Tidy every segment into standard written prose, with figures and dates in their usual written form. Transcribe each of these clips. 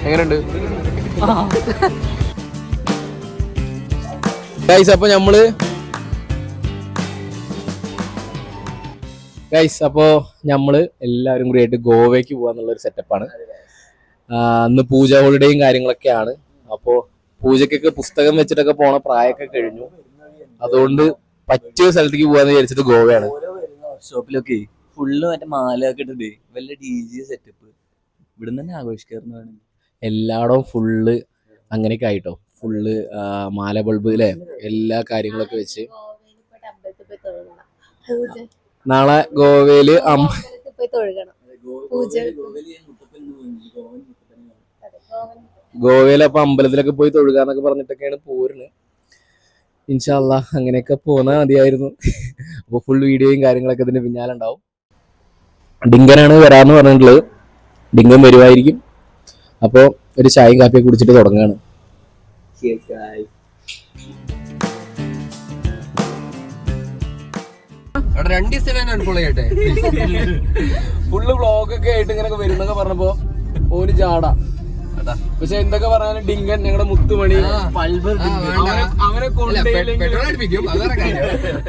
എങ്ങനെയുണ്ട് ഗൈസ്? അപ്പൊ നമ്മള് എല്ലാവരും കൂടി ആയിട്ട് ഗോവയ്ക്ക് പോവാന്നുള്ളൊരു സെറ്റപ്പാണ്. അന്ന് പൂജ ഹോളിഡേയും കാര്യങ്ങളൊക്കെയാണ്. അപ്പോ പൂജക്കൊക്കെ പുസ്തകം വെച്ചിട്ടൊക്കെ പോണ പ്രായമൊക്കെ കഴിഞ്ഞു. അതുകൊണ്ട് പറ്റിയ സ്ഥലത്തേക്ക് പോവാന്ന് വിചാരിച്ചിട്ട് ഗോവയാണ്. ഷോപ്പിലൊക്കെ ഫുള്ള് മറ്റേ മാലയൊക്കെ ഇട്ടിട്ട് വല്ല DJ സെറ്റപ്പ് ഇവിടെ തന്നെ ആഘോഷിക്കാറുണ്ട്. എല്ലായിടവും ഫുള്ള് അങ്ങനെയൊക്കെ ആയിട്ടോ, ഫുള്ള് മാല ബൾബ് അല്ലേ, എല്ലാ കാര്യങ്ങളൊക്കെ വെച്ച്. നാളെ ഗോവയില് അപ്പൊ അമ്പലത്തിലൊക്കെ പോയി തൊഴുകാന്നൊക്കെ പറഞ്ഞിട്ടൊക്കെയാണ് പോരുന്നത്. ഇൻഷാ അല്ലാ അങ്ങനെയൊക്കെ പോന്നാ മതിയായിരുന്നു. അപ്പൊ ഫുൾ വീഡിയോയും കാര്യങ്ങളൊക്കെ ഇതിന്റെ പിന്നാലെ ഉണ്ടാവും. ഡിങ്കനാണ് വരാന്ന് പറഞ്ഞിട്ടുള്ളത്. ഡിങ്കൻ വരുമായിരിക്കും. അപ്പൊ ഒരു ചായയും കാപ്പിയൊക്കെ കുടിച്ചിട്ട് തുടങ്ങാണ്. ഫുള്ള് വ്ളോഗൊക്കെ ആയിട്ട് ഇങ്ങനെയൊക്കെ വരുന്നൊക്കെ പറഞ്ഞപ്പോ ഓന് ചാടാ. പക്ഷെ എന്തൊക്കെ പറഞ്ഞാലും ഡിങ്കൻ ഞങ്ങളുടെ മുത്തുമണി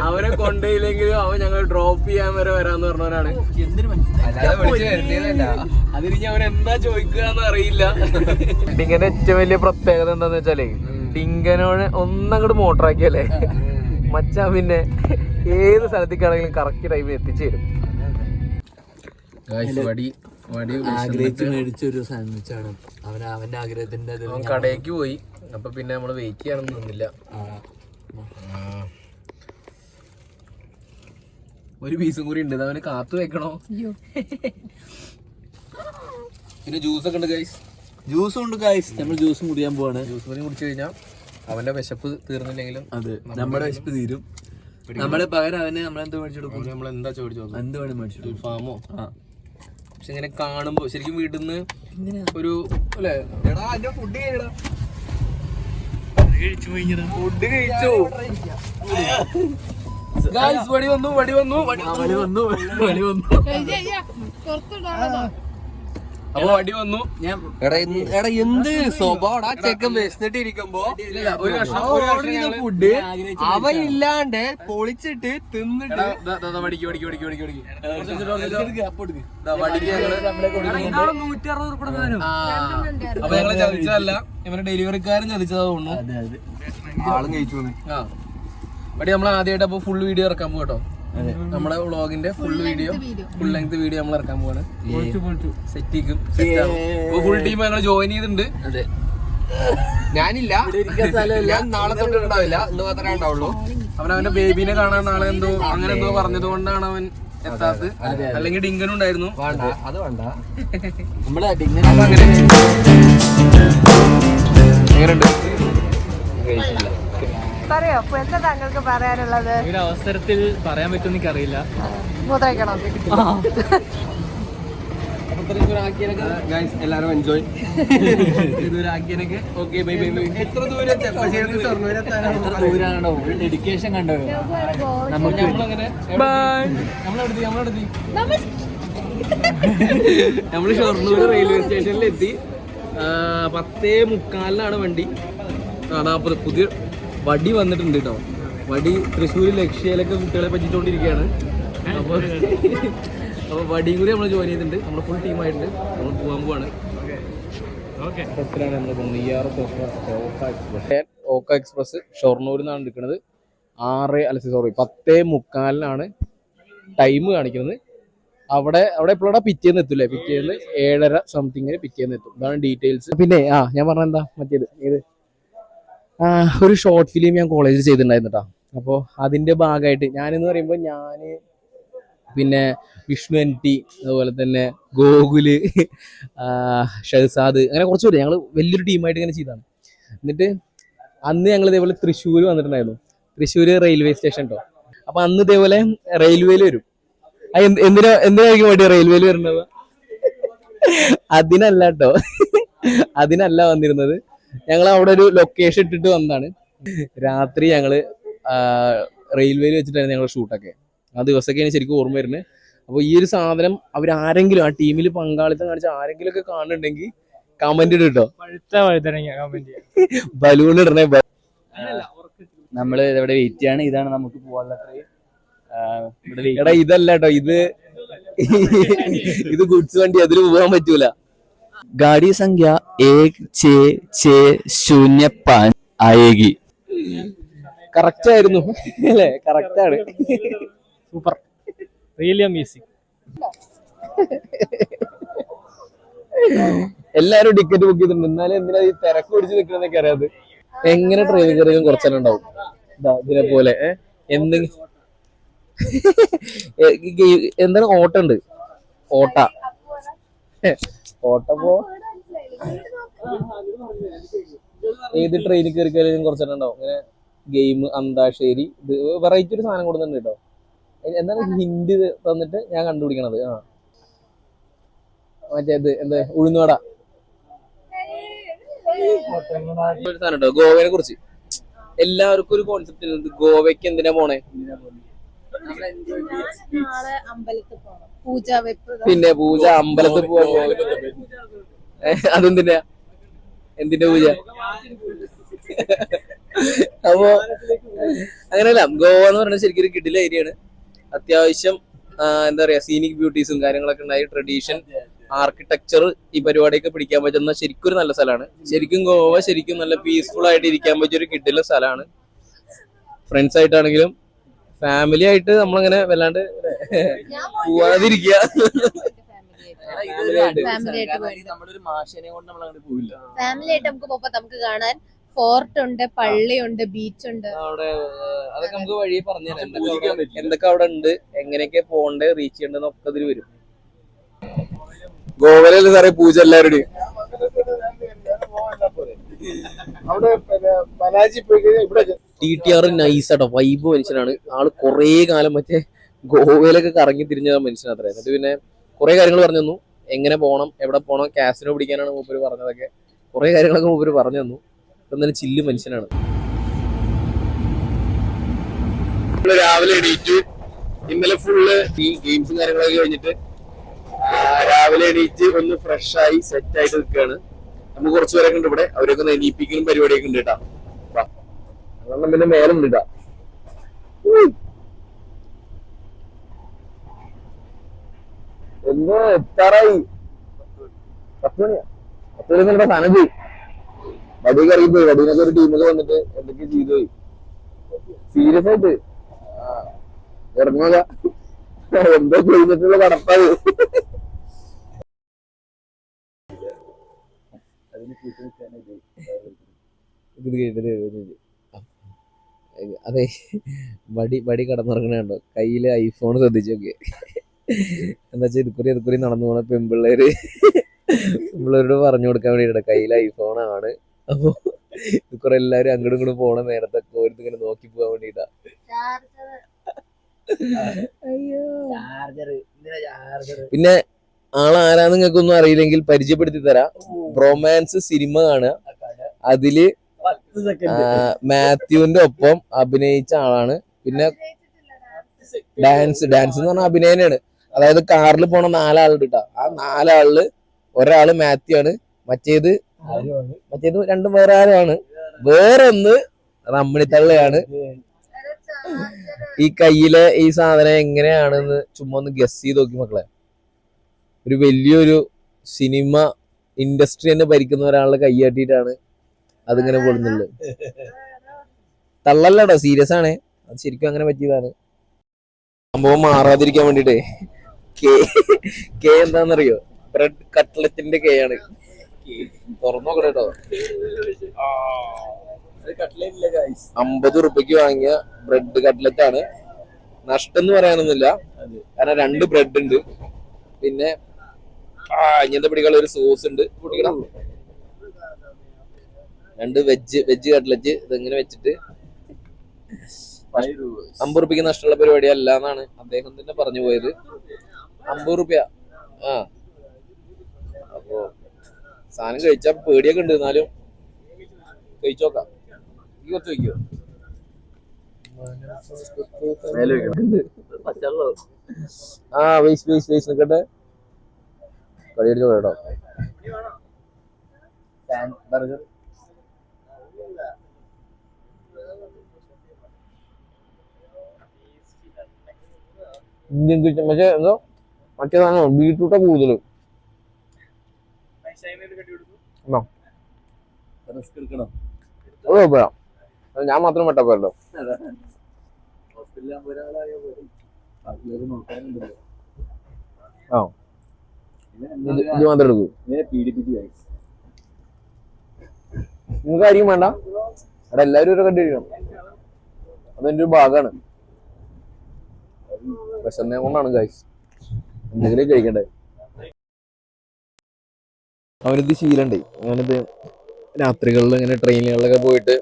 അവനെ കൊണ്ടയില്ലെങ്കിലും അവൻ ഞങ്ങൾ ഡ്രോപ്പ് ചെയ്യാൻ വരെ വരാന്ന് പറഞ്ഞവരാണ്. അതിന് അവൻ എന്താ ചോദിക്കുകയെന്ന് അറിയില്ല. ഡിങ്കന്റെ ഏറ്റവും വലിയ പ്രത്യേകത എന്താന്ന് വെച്ചാലേ, ഡിങ്കനോട് ഒന്നങ്ങോട്ട് മോട്ടറാക്കിയല്ലേ മച്ചാ പിന്നെ ഏത് സ്ഥലത്തേക്കാണെങ്കിലും കറക്റ്റ് ടൈമിൽ എത്തിച്ചു തരും. മേടിച്ചൊരു സാൻഡ്വിച്ചാണ് അവന്റെ ആഗ്രഹത്തിന്റെ. കടയ്ക്ക് പോയി. അപ്പൊ പിന്നെ നമ്മള് വെയിറ്റ് ചെയ്യാനൊന്നും നിന്നില്ല. ഒരു പീസും കൂടി ഉണ്ട്, അവന് കാത്തു വെക്കണോ? പിന്നെ ജ്യൂസൊക്കെ ഉണ്ട് ഗൈസ്. ജ്യൂസും ഉണ്ട് ഗൈസ്. നമ്മൾ ജ്യൂസും കുടിക്കാൻ പോവാണ്. ജ്യൂസ് കൂടി കുടിച്ചു കഴിഞ്ഞാൽ അവന്റെ വിശപ്പ് തീർന്നില്ലെങ്കിലും അത് നമ്മുടെ വിശപ്പ് തീരും. നമ്മള് പകരം അവന് നമ്മളെന്ത് മേടിച്ചെടുക്കും? നമ്മളെന്താ ചോദിച്ചു എന്ത് വേണം മേടിച്ചെടുക്കും? ഫാമോ? പക്ഷെ ഇങ്ങനെ കാണുമ്പോ ശരിക്കും വീട്ടിൽ നിന്ന് ഒരു അല്ലേ, ഫുഡ് കഴിച്ചു. അപ്പൊ വടി വന്നു. എന്ത് സ്വഭാവടാ ചെക്കൻ വിശന്നിട്ട് ഇരിക്കുമ്പോ ഫുഡ് അവനില്ലാണ്ട് പൊളിച്ചിട്ട് തിന്നിട്ട് അപ്പൊ ഞങ്ങളെ ചതിച്ചതല്ല, ഇവരെ ഡെലിവറിക്കാരൻ ചതിച്ചതാ തോന്നുന്നു. ആളും കഴിച്ചു. വടി നമ്മൾ ആദ്യമായിട്ട് അപ്പൊ ഫുൾ വീഡിയോ ഇറക്കാൻ പോകട്ടോ. നമ്മുടെ വ്ളോഗിന്റെ ഫുൾ ലെങ്ത് വീഡിയോ നമ്മൾ ഇറക്കാൻ പോവാണ്. സെറ്റിക്കും ഫുൾ ടീം ഞങ്ങൾ ജോയിൻ ചെയ്തിട്ടുണ്ട്. ഞാനില്ല, ഞാൻ നാളെ തൊട്ടുണ്ടാവില്ല, ഇന്ന് മാത്രമേ ഉണ്ടാവുള്ളൂ. അവന്റെ ബേബീനെ കാണാൻ നാളെ എന്തോ അങ്ങനെ എന്തോ പറഞ്ഞത് കൊണ്ടാണ് അവൻ എത്താത്തത്. അല്ലെങ്കിൽ ഡിങ്കനും ഉണ്ടായിരുന്നു. അത് വേണ്ട. എങ്ങനെയുണ്ട്? താങ്കൾക്ക് പറയാനുള്ളത് ഈ അവസരത്തിൽ പറയാൻ പറ്റുമെന്ന് എനിക്കറിയില്ല. എല്ലാരും എൻജോയ് ഓക്കെ ബൈ ബൈ. എത്ര ദൂരാണോ ഡെഡിക്കേഷൻ കണ്ടോ നമുക്ക്? നമ്മള് ഷൊർണൂർ റെയിൽവേ സ്റ്റേഷനിൽ എത്തി. 10:45 വണ്ടി. 40 പുതിയ വടി വന്നിട്ടുണ്ട് കേട്ടോ. വടി തൃശ്ശൂർ ലക്ഷ്യയിലൊക്കെ കുട്ടികളെ പറ്റിച്ചോണ്ടിരിക്കുകയാണ്. അപ്പോൾ വടിയും കൂടി നമ്മൾ ജോയിൻ ചെയ്തിട്ടുണ്ട്. നമ്മൾ ഫുൾ ടീമായിട്ടുണ്ട്. നമ്മൾ പോകാൻ പോവാണ്. ഓക്ക എക്സ്പ്രസ് ഷൊർണൂരിൽ നിന്നാണ് എടുക്കുന്നത്. 10:45 ടൈം കാണിക്കുന്നത്. അവിടെ എപ്പോഴാണ് പിറ്റേന്ന് എത്തൂല്ലേ? പിറ്റേന്ന് 7:30 സംതിങ്ങിന് പിറ്റേന്ന് എത്തും. ഇതാണ് ഡീറ്റെയിൽസ്. പിന്നെ ഞാൻ പറഞ്ഞെന്താ മറ്റേത് ഒരു ഷോർട്ട് ഫിലിം ഞാൻ കോളേജിൽ ചെയ്തിട്ടുണ്ടായിരുന്നു കേട്ടോ. അപ്പോൾ അതിൻ്റെ ഭാഗമായിട്ട് ഞാനെന്ന് പറയുമ്പോൾ പിന്നെ വിഷ്ണു NT, അതുപോലെ തന്നെ ഗോകുല്, ഷഹസാദ്, അങ്ങനെ കുറച്ച് പേര് ഞങ്ങൾ വലിയൊരു ടീമായിട്ട് ഇങ്ങനെ ചെയ്തതാണ്. എന്നിട്ട് അന്ന് ഞങ്ങൾ ഇതേപോലെ തൃശ്ശൂർ വന്നിട്ടുണ്ടായിരുന്നു. തൃശ്ശൂർ റെയിൽവേ സ്റ്റേഷൻ കേട്ടോ. അപ്പൊ അന്ന് ഇതേപോലെ റെയിൽവേയിൽ വരും. എന്തിനായിരിക്കും വേണ്ടി റെയിൽവേയിൽ വരുന്നത്? അതിനല്ല കേട്ടോ, അതിനല്ല വന്നിരുന്നത്. ഞങ്ങൾ അവിടെ ഒരു ലൊക്കേഷൻ ഇട്ടിട്ട് വന്നതാണ്. രാത്രി ഞങ്ങള് റെയിൽവേയിൽ വെച്ചിട്ടായിരുന്നു ഞങ്ങളുടെ ഷൂട്ടൊക്കെ. ആ ദിവസമൊക്കെയാണ് ശരിക്കും ഓർമ്മ വരുന്നത്. അപ്പൊ ഈ ഒരു സാധനം അവരാരെങ്കിലും ആ ടീമിൽ പങ്കാളിത്തം കാണിച്ച ആരെങ്കിലും ഒക്കെ കാണുന്നുണ്ടെങ്കിൽ കമന്റ് ഇട്ടോ. പഴുത്ത വഴുതനങ്ങ കമന്റ് ബലൂൺ ഇടണേ. നമ്മള് ഇവിടെ വെയിറ്റ് ചെയ്യാണ്. ഇതാണ് നമുക്ക് പോകാനുള്ള ട്രെയിൻ. എടാ ഇതല്ല കേട്ടോ, ഇത് ഗുഡ്സ് വണ്ടി, അതിൽ പോകാൻ പറ്റൂല. गाड़ी संख्या 1605 आएगी. കറക്റ്റ് ആയിരുന്നു അല്ലേ? കറക്റ്റ് ആണ്. Super, really amazing. എല്ലാരും ടിക്കറ്റ് ബുക്ക് ചെയ്തിട്ടുണ്ട്. എന്നാലും എന്തിനാ ഈ തിരക്ക് പിടിച്ച് നിൽക്കുന്നതൊക്കെ അറിയാത്. എങ്ങനെ ട്രെയിൻ കയറിയും കുറച്ചെണ്ണം ഉണ്ടാവും ഇതിനെ പോലെ. എന്തെങ്കിലും എന്താണ് ഓട്ട ഉണ്ട്, ഓട്ട പോ ഏത് ട്രെയിനിൽ കയറി കയറിയും കുറച്ചെണ്ണം ഉണ്ടാവും. ഇങ്ങനെ ഗെയിം, അന്താക്ഷരി, ഇത് വെറൈറ്റി ഒരു സാധനം കൊടുക്കുന്നുണ്ട് കേട്ടോ. എന്താണ് ഹിന്ദി തന്നിട്ട് ഞാൻ കണ്ടുപിടിക്കണത്. മറ്റേത് എന്താ ഉഴുന്നുവട ഒരു സാധനം കേട്ടോ. ഗോവയെ കുറിച്ച് എല്ലാവർക്കും ഒരു കോൺസെപ്റ്റ് ഉണ്ട്. ഗോവയ്ക്ക് എന്തിനാ പോണേ? പിന്നെ പൂജ, അമ്പലത്തിൽ പോവാ. അതെന്തിനാ? എന്തിന്റെ പൂജ? അപ്പോ അങ്ങനെയല്ല, ഗോവ എന്ന് പറയുന്നത് ശരിക്കും ഒരു കിടില ഏരിയയാണ്. അത്യാവശ്യം എന്താ പറയാ, സീനിക് ബ്യൂട്ടീസും കാര്യങ്ങളൊക്കെ ഉണ്ടായി. ട്രഡീഷൻ, ആർക്കിടെക്ചർ, ഈ പരിപാടിയൊക്കെ പിടിക്കാൻ പറ്റുന്ന ശരിക്കും ഒരു നല്ല സ്ഥലമാണ്. ശരിക്കും ഗോവ ശരിക്കും നല്ല പീസ്ഫുൾ ആയിട്ട് ഇരിക്കാൻ പറ്റിയ ഒരു കിടില സ്ഥലമാണ്. ഫ്രണ്ട്സ് ആയിട്ടാണെങ്കിലും ഫാമിലി ആയിട്ട് നമ്മളങ്ങനെ വല്ലാണ്ട് പോവാതിരിക്കുക. നമ്മളൊരു മാഷനെ കൊണ്ട് നമ്മളങ്ങനെ പോവില്ല. ഫാമിലി ആയിട്ട് നമുക്ക് പോകുമ്പോ നമുക്ക് കാണാൻ ഫോർട്ട് ഉണ്ട്, പള്ളിയുണ്ട്, ബീച്ച് ഉണ്ട്. അവിടെ അതൊക്കെ നമുക്ക് വഴി പറഞ്ഞു തരാം. എന്തൊക്കെ അവിടെ ഉണ്ട്, എങ്ങനെയൊക്കെ പോണ്ടേ, റീച്ച് ചെയ്യണ്ടെന്നൊക്കെ അതിൽ വരും. ഗോവയിലല്ലേ സാറേ പൂജ എല്ലാവരുടെയും? TTR നൈസ് ആട്ടോ, വൈബ് മനുഷ്യനാണ് ആള്. കുറേ കാലം മറ്റേ ഗോവയിലൊക്കെ കറങ്ങി തിരിഞ്ഞ മനുഷ്യനത്ര. എന്നിട്ട് പിന്നെ കുറെ കാര്യങ്ങൾ പറഞ്ഞു തന്നു, എങ്ങനെ പോകണം, എവിടെ പോകണം, കാസിനോ പിടിക്കാനാണ് മൂപ്പര് പറഞ്ഞതൊക്കെ. കുറെ കാര്യങ്ങളൊക്കെ മൂപ്പര് പറഞ്ഞു തന്നു. എന്നാലും ചില്ല് മനുഷ്യനാണ്. രാവിലെ എണീറ്റ് ഇന്നലെ ഫുള്ള് ഈ ഗെയിംസും കാര്യങ്ങളൊക്കെ കഴിഞ്ഞിട്ട് രാവിലെ എണീറ്റ് ഒന്ന് ഫ്രഷ് ആയി സെറ്റ് ആയിട്ട് നിൽക്കുകയാണ്. നമുക്ക് കുറച്ച് പേരൊക്കെ ഉണ്ട് ഇവിടെ, അവരൊക്കെ ഒന്ന് എണീപ്പിക്കലും പരിപാടിയൊക്കെ ഉണ്ട് കേട്ടാ. അതുകൊണ്ട് പിന്നെ മേലുണ്ട് കേട്ടാ. എന്ന് എത്താറായി 10 മണിയാ. 10 മണി നിങ്ങളുടെ സാധനം പോയി. വടിയൊക്കെ ഇറങ്ങിപ്പോയി. വടീനൊക്കെ ഒരു ടീമൊക്കെ വന്നിട്ട് എന്തൊക്കെ ചെയ്തു പോയി. സീരിയസ് ആയിട്ട് ഇറങ്ങുക എന്തോ കഴിഞ്ഞിട്ടുള്ള കടപ്പാട്. ഇത് കേട്ടത് അതെ, വടി കടന്നിറങ്ങണുണ്ടോ? കയ്യില് ഐഫോൺ ശ്രദ്ധിച്ചു നോക്കിയേ. എന്താ വെച്ചാൽ ഇതുക്കുറി നടന്നു പോണ പെമ്പിള്ളേരോട് പറഞ്ഞു കൊടുക്കാൻ വേണ്ടിയിട്ട് കയ്യിൽ ഐഫോണാണ്. അപ്പൊ ഇതുക്കുറെ എല്ലാരും അങ്ങോട്ടും ഇങ്ങോട്ടും പോണ നേരത്തെ കോരിത്ത് ഇങ്ങനെ നോക്കി പോകാൻ വേണ്ടിട്ടാ. പിന്നെ ആളാരാന്ന് നിങ്ങൾക്കൊന്നും അറിയില്ലെങ്കിൽ പരിചയപ്പെടുത്തി തരാം. ബ്രോമാൻസ് സിനിമ കാണുക, അതില് മാത്യുവിന്റെ ഒപ്പം അഭിനയിച്ച ആളാണ്. പിന്നെ ഡാൻസ് എന്ന് പറഞ്ഞാൽ അഭിനയനാണ്. അതായത് കാറിൽ പോണ 4 ആളുണ്ട് കേട്ടോ. ആ 4 ആളില് ഒരാള് മാത്യു ആണ്, മറ്റേത് രണ്ടും വേറെ ആരാണ്, വേറൊന്ന് റമ്മണിത്തള്ളയാണ്. ഈ കയ്യിലെ ഈ സാധനം എങ്ങനെയാണെന്ന് ചുമ്മാ ഒന്ന് ഗസ് ചെയ്ത് നോക്കി മക്കളെ. ഒരു വലിയൊരു സിനിമ ഇൻഡസ്ട്രി തന്നെ ഭരിക്കുന്ന ഒരാളുടെ കൈയാട്ടിയിട്ടാണ് അതിങ്ങനെ പൊടുന്നുള്ളത്. തള്ളല്ലടോ, സീരിയസ് ആണ്. അത് ശരിക്കും അങ്ങനെ പറ്റിയതാണ്. സംഭവം മാറാതിരിക്കാൻ വേണ്ടിട്ടേ കെ എന്താന്നറിയോ? ബ്രെഡ് കട്ട്ലറ്റിന്റെ കെ ആണ്. തുറന്നു നോക്കണേ കേട്ടോ. 50 റുപ്യക്ക് വാങ്ങിയ ബ്രെഡ് കട്ട്ലറ്റ് ആണ്. നഷ്ടം എന്ന് പറയാനൊന്നുമില്ല, കാരണം 2 ബ്രെഡ് ഉണ്ട്, പിന്നെ ഇങ്ങനത്തെ പിടികളുള്ള ഒരു സോസ് ഉണ്ട്. കുടിക്കണം 2 വെജ് കട്ട്ലറ്റ്. ഇതെങ്ങനെ വെച്ചിട്ട് 50 റുപ്യക്ക് നഷ്ടമുള്ള പരിപാടി അല്ല എന്നാണ് അദ്ദേഹം തന്നെ പറഞ്ഞു പോയത്. 50 റുപ്യ. അപ്പോ സാധനം കഴിച്ചാൽ പേടിയൊക്കെ ഉണ്ട്, എന്നാലും കഴിച്ചോക്കാം. ഈ കുറച്ച് വയ്ക്കോ? പച്ചവെള്ളം ആ വെയിറ്റ് നിൽക്കട്ടെ കളിയടിച്ചോ കേട്ടോ. ബർഗർ ഇന്ത്യൻ കിച്ചൺ പക്ഷെ എന്തോ മറ്റേ സാധനം ബീട്രൂട്ടാ കൂടുതൽ. റിസ്ക് എടുക്കണം. അത് കുഴപ്പമില്ല, ഞാൻ മാത്രം പെട്ടപ്പോഴല്ലോ. ഹോസ്പിറ്റലിൽ ഒരാളായ പോലെ നോക്കാനുണ്ടല്ലോ. ആ ഇത് മാത്രം എടുക്കൂ. പീഡിപ്പിച്ചു നിങ്ങൾക്ക് ആയിരിക്കും വേണ്ട, അവിടെ എല്ലാവരും ഒരു കണ്ടിരിക്കണം. അതെന്റെ ഒരു ഭാഗമാണ്. വിശന്നേ കൊണ്ടാണ് ഗൈസ് എന്തെങ്കിലും കഴിക്കണ്ടേ. അവനിത് ശീലണ്ടേ, അവനിത് രാത്രികളിൽ ഇങ്ങനെ ട്രെയിനുകളിലൊക്കെ പോയിട്ട്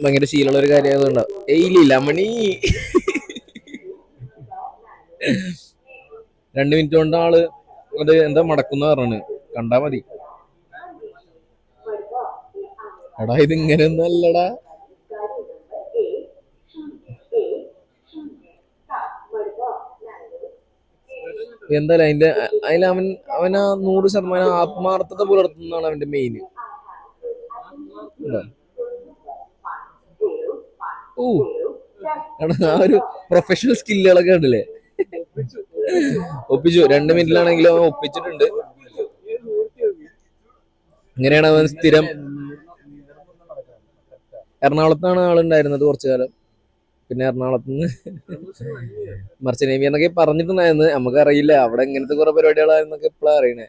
ഭയങ്കര ശീലമുള്ള ഒരു കാര്യമായതുകൊണ്ടാ. ഇല്ല മണി 2 മിനിറ്റ് കൊണ്ട് ആള് അത് എന്താ മടക്കുന്ന പറഞ്ഞാണ്. കണ്ടാ മതി. എടാ ഇത് ഇങ്ങനെയൊന്നും അല്ലടാ. എന്തായാലും അവനാ 100% ആത്മാർത്ഥത പുലർത്തുന്നതാണ് അവന്റെ മെയിൻ. ഓ എടാ ആ ഒരു പ്രൊഫഷണൽ സ്കില്ലുകളൊക്കെ ഉണ്ടല്ലേ. ഒപ്പിച്ചു 2 മിനിറ്റിലാണെങ്കിലും അവൻ ഒപ്പിച്ചിട്ടുണ്ട്. ഇങ്ങനെയാണ് അവൻ സ്ഥിരം. എറണാകുളത്താണ് ആളുണ്ടായിരുന്നത് കുറച്ചു കാലം. പിന്നെ എറണാകുളത്ത് നിന്ന് മർച്ചന്റ് നേവി എന്നൊക്കെ പറഞ്ഞിട്ടുണ്ടായിരുന്നു. നമുക്കറിയില്ല അവിടെ ഇങ്ങനത്തെ കുറെ പരിപാടികളായിരുന്നൊക്കെ ഇപ്പഴാ അറിയണേ.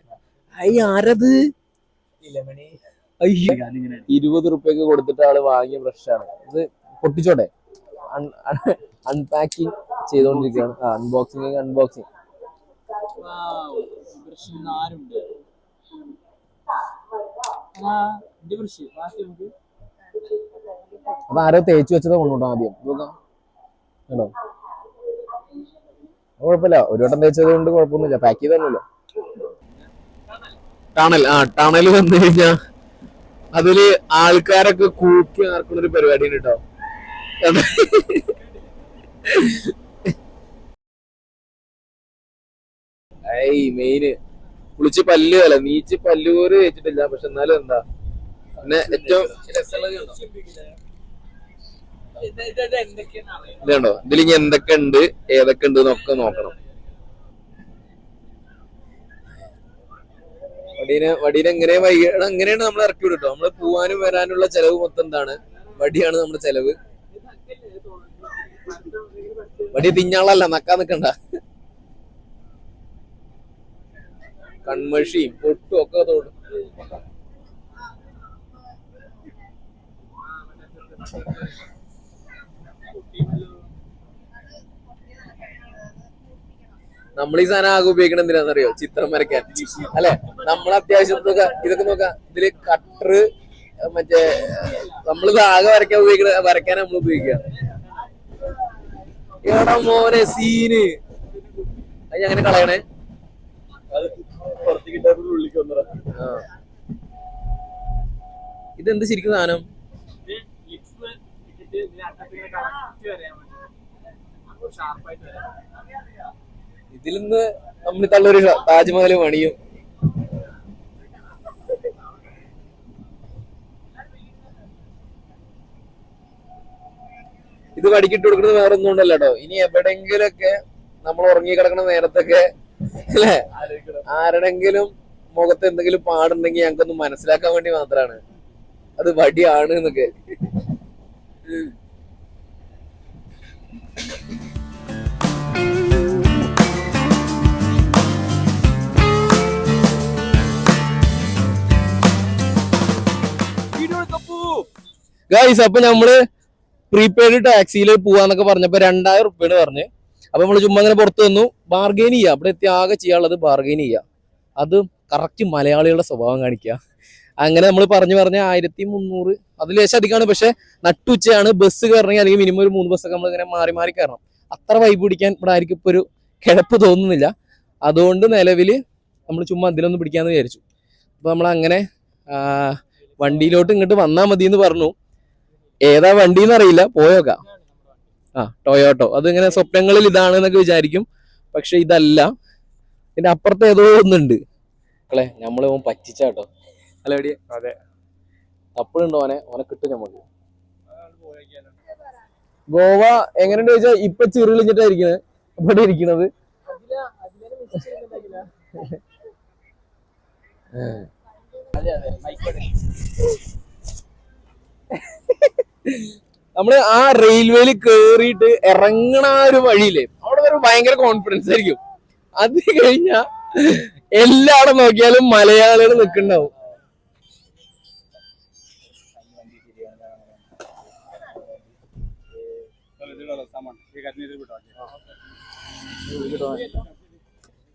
ആരത്? അയ്യോ 20 റുപ്യക്ക് കൊടുത്തിട്ട് ആള് വാങ്ങിയ ബ്രഷാണ് ഇത്. പൊട്ടിച്ചോട്ടെ. അൺപാക്കിങ് ചെയ്തോണ്ടിരിക്കുകയാണ്. അൺബോക്സിങ് അപ്പൊ ആരോ തേച്ച് വെച്ചത് കൊണ്ടോട്ടോ ആദ്യം. കേട്ടോ കുഴപ്പമില്ല, ഒരു വട്ടം തേച്ചത് കൊണ്ട് കുഴപ്പമൊന്നുമില്ല. പാക്ക് ചെയ്തല്ലോ. ടണൽ വന്നു കഴിഞ്ഞാ അതില് ആൾക്കാരൊക്കെ കൂക്കി ആർക്കുന്ന ഒരു പരിപാടി കേട്ടോ. മെയിന് കുളിച്ച് പല്ല് അല്ല നീച്ച് പല്ലുപോര് തേച്ചിട്ടില്ല. പക്ഷെ എന്നാലും എന്താ പിന്നെ ഏറ്റവും ഇതുണ്ടോ ഇതിലിങ്ങ എന്തൊക്കെ ഉണ്ട് ഏതൊക്കെ ഉണ്ട് എന്നൊക്കെ നോക്കണം. വടീനെ എങ്ങനെ എങ്ങനെയാണ് നമ്മൾ ഇറക്കി വിടുട്ടോ. നമ്മള് പോവാനും വരാനുള്ള ചെലവ് മൊത്തം എന്താണ്? വടിയാണ് നമ്മുടെ ചെലവ്. വടി തിഞ്ഞാളല്ല, നക്കാൻ നിക്കണ്ട. കൺമഷിയും പൊട്ടും ഒക്കെ തോന്നും. നമ്മൾ ഈ സാധനം ആകെ ഉപയോഗിക്കണം എന്തിനാണെന്നറിയോ? ചിത്രം വരയ്ക്കാൻ അല്ലെ. നമ്മൾ അത്യാവശ്യം ഇതൊക്കെ നോക്കാം. ഇതില് കട്ടർ മറ്റേ നമ്മളിത് ആകെ വരയ്ക്കാൻ നമ്മൾ ഉപയോഗിക്കുക. എടാ മോനെ സീന് അത് അങ്ങനെ കളയണേ. ഇതെന്ത് ശരിക്കും സാധനം? ഇതിൽ നിന്ന് നമ്മൾ തള്ളൊരു താജ്മഹൽ പണിയും. ഇത് വടിക്കിട്ട് കൊടുക്കുന്നത് വേറെ ഒന്നും കൊണ്ടല്ല കേട്ടോ. ഇനി എവിടെങ്കിലൊക്കെ നമ്മൾ ഉറങ്ങി കിടക്കുന്ന നേരത്തൊക്കെ അല്ലെ ആരുടെങ്കിലും മുഖത്ത് എന്തെങ്കിലും പാടുണ്ടെങ്കിൽ ഞങ്ങൾക്കൊന്ന് മനസ്സിലാക്കാൻ വേണ്ടി മാത്രമാണ് അത് വടിയാണ് എന്നൊക്കെ. ഗൈസ് അപ്പൊ നമ്മള് പ്രീപെയ്ഡ് ടാക്സിയിൽ പോവാന്നൊക്കെ പറഞ്ഞപ്പോ 2000 റുപ്യാണ് പറഞ്ഞ്. അപ്പൊ നമ്മള് ചുമ്മാ അങ്ങനെ പുറത്തു വന്നു. ബാർഗെയിൻ ചെയ്യാം. അവിടെ എത്തി ആകെ ചെയ്യാനുള്ളത് ബാർഗെയിൻ ചെയ്യാം. അത് കറക്റ്റ് മലയാളികളുടെ സ്വഭാവം കാണിക്കുക. അങ്ങനെ നമ്മൾ പറഞ്ഞ് 1300 അതിൽ ലേശം അധികമാണ്. പക്ഷെ നട്ടുച്ചയാണ്. ബസ് കയറണമെങ്കിൽ അല്ലെങ്കിൽ മിനിമം ഒരു 3 ബസ്സൊക്കെ നമ്മൾ ഇങ്ങനെ മാറി കയറണം. അത്ര വൈബ് പിടിക്കാൻ ഇവിടെ ആയിരിക്കും ഇപ്പൊ ഒരു കിടപ്പ് തോന്നുന്നില്ല. അതുകൊണ്ട് നിലവിൽ നമ്മൾ ചുമ്മാ അതിലൊന്ന് പിടിക്കാന്ന് വിചാരിച്ചു. അപ്പൊ നമ്മൾ അങ്ങനെ വണ്ടിയിലോട്ട് ഇങ്ങോട്ട് വന്നാൽ മതി എന്ന് പറഞ്ഞു. ഏതാ വണ്ടി എന്നറിയില്ല, പോയോക്കാം. ടൊയോട്ടോ. അതിങ്ങനെ സ്വപ്നങ്ങളിൽ ഇതാണ് എന്നൊക്കെ വിചാരിക്കും, പക്ഷെ ഇതല്ല. ഇതിന്റെ അപ്പുറത്ത് ഏതോ ഒന്നുണ്ട് മക്കളെ. നമ്മള് പറ്റിച്ചാട്ടോ. അല്ല എവിടെയാ? അതെ. അപ്പോഴുണ്ടോ ഓനെ കിട്ടും നമുക്ക്. ഗോവ എങ്ങനെയുണ്ട് ചോദിച്ചാൽ ഇപ്പൊ ചിറിളിഞ്ഞിട്ടായിരിക്കുന്നത് ഇവിടെ ഇരിക്കുന്നത്. നമ്മള് ആ റെയിൽവേയിൽ കേറിയിട്ട് ഇറങ്ങണ ആ ഒരു വഴിയില്ലേ, അവിടെ ഒരു ഭയങ്കര കോൺഫിഡൻസ് ആയിരിക്കും. അത് കഴിഞ്ഞാ എല്ലാവിടെ നോക്കിയാലും മലയാളികൾ നിൽക്കുന്നുണ്ടാവും.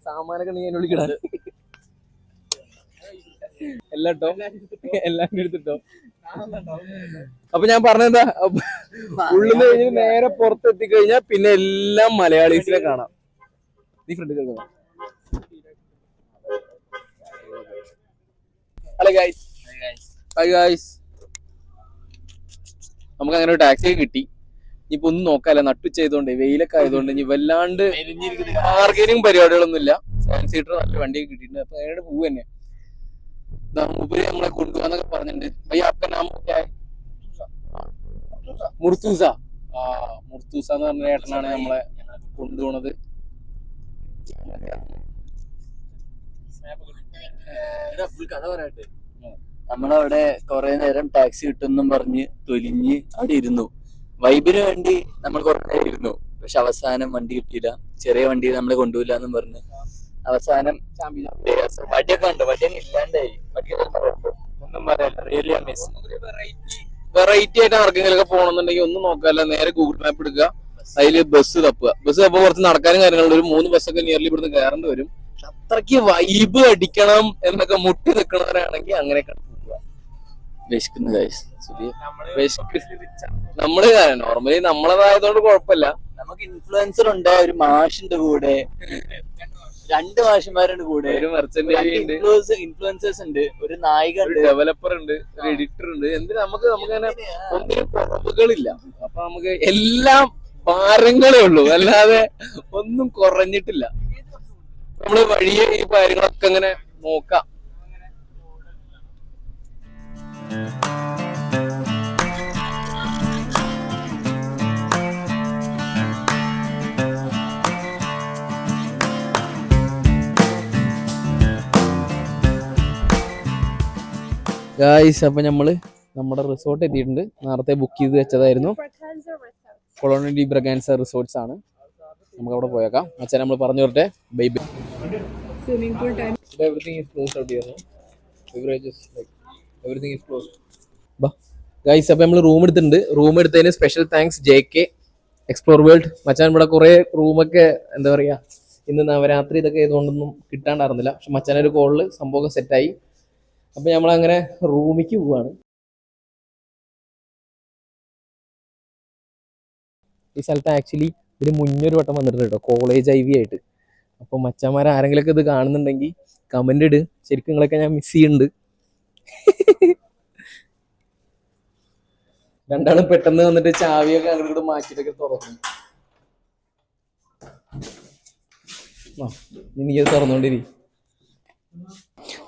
സാമാനൊക്കെ ഉണ്ടെങ്കിൽ വിളിക്കണ എല്ലാം എടുത്തിട്ടോ. അപ്പൊ ഞാൻ പറഞ്ഞെന്താ, ഉള്ളിന്ന് കഴിഞ്ഞ് നേരെ പുറത്തെത്തി കഴിഞ്ഞാൽ പിന്നെ എല്ലാം മലയാളീസിനെ കാണാം. നീ ഫ്രണ്ട് കേൾക്കണം. Hello guys. Hi guys. നമുക്ക് അങ്ങനെ ഒരു ടാക്സി കിട്ടി. ഇനിയിപ്പോ ഒന്നും നോക്കാല്ല, നട്ടുച്ച ചെയ്തോണ്ട് വെയിലൊക്കെ ആയതുകൊണ്ട് ഇനി വല്ലാണ്ട് ബാർഗനിങ് പരിപാടികളൊന്നും ഇല്ല. 7 സീറ്റർ നല്ല വണ്ടിയൊക്കെ കിട്ടിയിട്ടുണ്ട്. അപ്പൊ അതിനോട് പോവ് തന്നെ ഉപരി നമ്മളെ കൊണ്ടുപോകാന്നൊക്കെ പറഞ്ഞിട്ടുണ്ട്. മുർത്തൂസ. മുർത്തൂസ എന്ന് പറഞ്ഞ ഏട്ടനാണ് നമ്മളെ കൊണ്ടുപോണത്. കഥ പറയട്ടെ. നമ്മളവിടെ കുറെ നേരം ടാക്സി കിട്ടുമെന്നും പറഞ്ഞ് തൊലിഞ്ഞ് അവിടെ ഇരുന്നു. വൈബിന് വേണ്ടി നമ്മൾ കുറെ നേരം ഇരുന്നു. പക്ഷെ അവസാനം വണ്ടി കിട്ടിയില്ല. ചെറിയ വണ്ടി നമ്മളെ കൊണ്ടുപോയില്ല എന്നും പറഞ്ഞ് അവസാനം വണ്ടിയൊക്കെ ഉണ്ട്. വണ്ടിയൊക്കെ ഇല്ലാണ്ടായി. ഒന്നും പറയാല്ല. Really amazing. വെറൈറ്റി ആയിട്ട് ആർക്കെങ്കിലൊക്കെ പോകണമെന്നുണ്ടെങ്കിൽ ഒന്നും നോക്കാല്ല, നേരെ ഗൂഗിൾ മാപ്പ് എടുക്കുക, അതില് ബസ് തപ്പുക. ബസ് തപ്പുക കുറച്ച് നടക്കാനും കാര്യങ്ങളുണ്ട്. ഒരു 3 ബസ്സൊക്കെ നിയർലി ഇവിടുന്ന് കയറേണ്ടി വരും. പക്ഷെ അത്രയ്ക്ക് വൈബ് അടിക്കണം എന്നൊക്കെ മുട്ടി നിൽക്കണവരാണെങ്കിൽ അങ്ങനെയൊക്കെ പോവുക. വിശക്കുന്ന നമ്മള് നോർമലി നമ്മളതായതുകൊണ്ട് കുഴപ്പമില്ല. നമുക്ക് ഇൻഫ്ലുവൻസർ ഉണ്ട്, ഒരു മാഷിന്റെ കൂടെ 2 മാഷന്മാരുടെ കൂടെ, ഒരു മെർച്ചന്റ് ഇൻഫ്ലുവൻസേഴ്സ് ഉണ്ട്, ഒരു നായിക ഉണ്ട്, ഡെവലപ്പർ ഉണ്ട്, ഒരു എഡിറ്റർ ഉണ്ട്. എന്തിനാ നമുക്ക് അങ്ങനെ ഒന്നിനും കുറവുകളില്ല. അപ്പൊ നമുക്ക് എല്ലാം ഭാരങ്ങളേ ഉള്ളൂ, അല്ലാതെ ഒന്നും കുറഞ്ഞിട്ടില്ല. നമ്മള് വഴിയെ ഈ കാര്യങ്ങളൊക്കെ അങ്ങനെ നോക്കാം. ഗായ്സ്, അപ്പൊ നമ്മള് നമ്മുടെ റിസോർട്ട് എത്തിയിട്ടുണ്ട്. നേരത്തെ ബുക്ക് ചെയ്ത് വെച്ചതായിരുന്നു. കൊളോണി ഡി ബ്രഗാൻസ റിസോർട്ട്സ് ആണ്. നമുക്ക് അവിടെ പോയേക്കാം. അച്ഛൻ നമ്മൾ പറഞ്ഞു തരട്ടെ. Bye bye. Swimming pool time. Everything is closed out here, no? Beverages, like everything is closed. Ba. Guys, അപ്പോൾ നമ്മൾ റൂം എടുത്തിട്ടുണ്ട്. റൂം എടുത്തതിന് special thanks JK explore world. മച്ചാൻ ഇവിടെ കുറേ റൂമൊക്കെ എന്താ പറയുക, ഇന്ന് നവരാത്രി ഇതൊക്കെ ആയതുകൊണ്ടൊന്നും കിട്ടാണ്ടായിരുന്നില്ല. പക്ഷെ മച്ചാനൊരു കോളിൽ സംഭവം സെറ്റായി. അപ്പോൾ നമ്മളങ്ങനെ റൂമിലേക്ക് പോവാണ്. ഈ സ്ഥലത്ത് ആക്ച്വലി ഒരു മുന്നൊരു വട്ടം വന്നിട്ടുണ്ട് കേട്ടോ, കോളേജ് IV ആയിട്ട്. അപ്പോൾ മച്ചാന്മാർ ആരെങ്കിലുമൊക്കെ ഇത് കാണുന്നുണ്ടെങ്കിൽ കമന്റ് ഇട്. ശരിക്കും നിങ്ങളൊക്കെ ഞാൻ മിസ് ചെയ്യുന്നുണ്ട്. രണ്ടാളും പെട്ടെന്ന് വന്നിട്ട് ചാവിയൊക്കെ അങ്ങോട്ട് മാറ്റിട്ടൊക്കെ തുറന്നു. നീ തുറന്നോണ്ടിരി.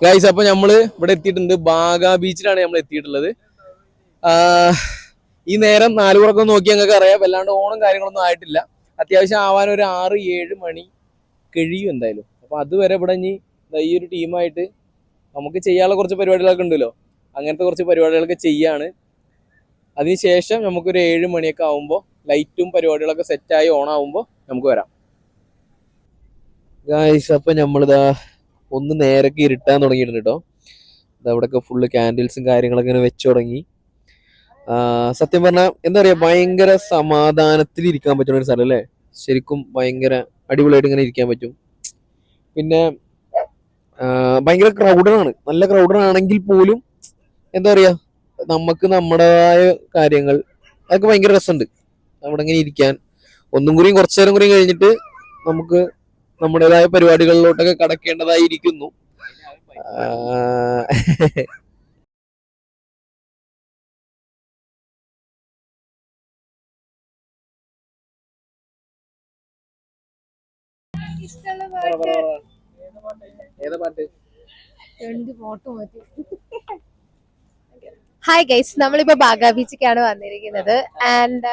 ഗൈസ്, അപ്പൊ നമ്മള് ഇവിടെ എത്തിയിട്ടുണ്ട്. ബാഗ ബീച്ചിലാണ് നമ്മൾ എത്തിയിട്ടുള്ളത്. ഈ നേരം 4 പുറക്കം നോക്കി ഞങ്ങൾക്ക് അറിയാം. വല്ലാണ്ട് ഓണം കാര്യങ്ങളൊന്നും ആയിട്ടില്ല. അത്യാവശ്യം ആവാൻ ഒരു 6-7 മണി കഴിയും എന്തായാലും. അപ്പൊ അതുവരെ ഇവിടെ ഇനി ഈ ഒരു ടീമായിട്ട് നമുക്ക് ചെയ്യാനുള്ള കുറച്ച് പരിപാടികളൊക്കെ ഉണ്ടല്ലോ, അങ്ങനത്തെ കുറച്ച് പരിപാടികളൊക്കെ ചെയ്യാണ്. അതിനുശേഷം നമുക്കൊരു 7 മണിയൊക്കെ ആവുമ്പോൾ ലൈറ്റും പരിപാടികളൊക്കെ സെറ്റായി ഓണാവുമ്പോൾ നമുക്ക് വരാം. ഗായ്സ്, അപ്പൊ നമ്മളിതാ ഒന്ന് നേരൊക്കെ ഇരുട്ടാൻ തുടങ്ങിയിട്ടുണ്ട് കേട്ടോ. ഇതവിടെയൊക്കെ ഫുള്ള് ക്യാൻഡിൽസും കാര്യങ്ങളൊക്കെ ഇങ്ങനെ വെച്ചു തുടങ്ങി. സത്യം പറഞ്ഞാൽ എന്താ പറയാ, ഭയങ്കര സമാധാനത്തിൽ ഇരിക്കാൻ പറ്റുന്ന ഒരു സ്ഥലം അല്ലേ. ശരിക്കും ഭയങ്കര അടിപൊളിയായിട്ട് ഇങ്ങനെ ഇരിക്കാൻ പറ്റും. പിന്നെ ഭയങ്കര ക്രൗഡാണ്. നല്ല ക്രൗഡാണെങ്കിൽ പോലും എന്താ പറയാ, നമുക്ക് നമ്മുടേതായ കാര്യങ്ങൾ അതൊക്കെ ഭയങ്കര രസമുണ്ട് അവിടെ ഇങ്ങനെ ഇരിക്കാൻ. ഒന്നും കൂടി കുറച്ചു നേരം കൂടി കഴിഞ്ഞിട്ട് നമുക്ക് നമ്മുടേതായ പരിപാടികളിലോട്ടൊക്കെ കടക്കേണ്ടതായിരിക്കുന്നു. ഏതാ പാട്ട്? ഫോട്ടോ മതി. ഹായ് ഗൈസ്, നമ്മളിപ്പോ ബാഗ ബീച്ചിലേക്കാണ് വന്നിരിക്കുന്നത്. ആൻഡ്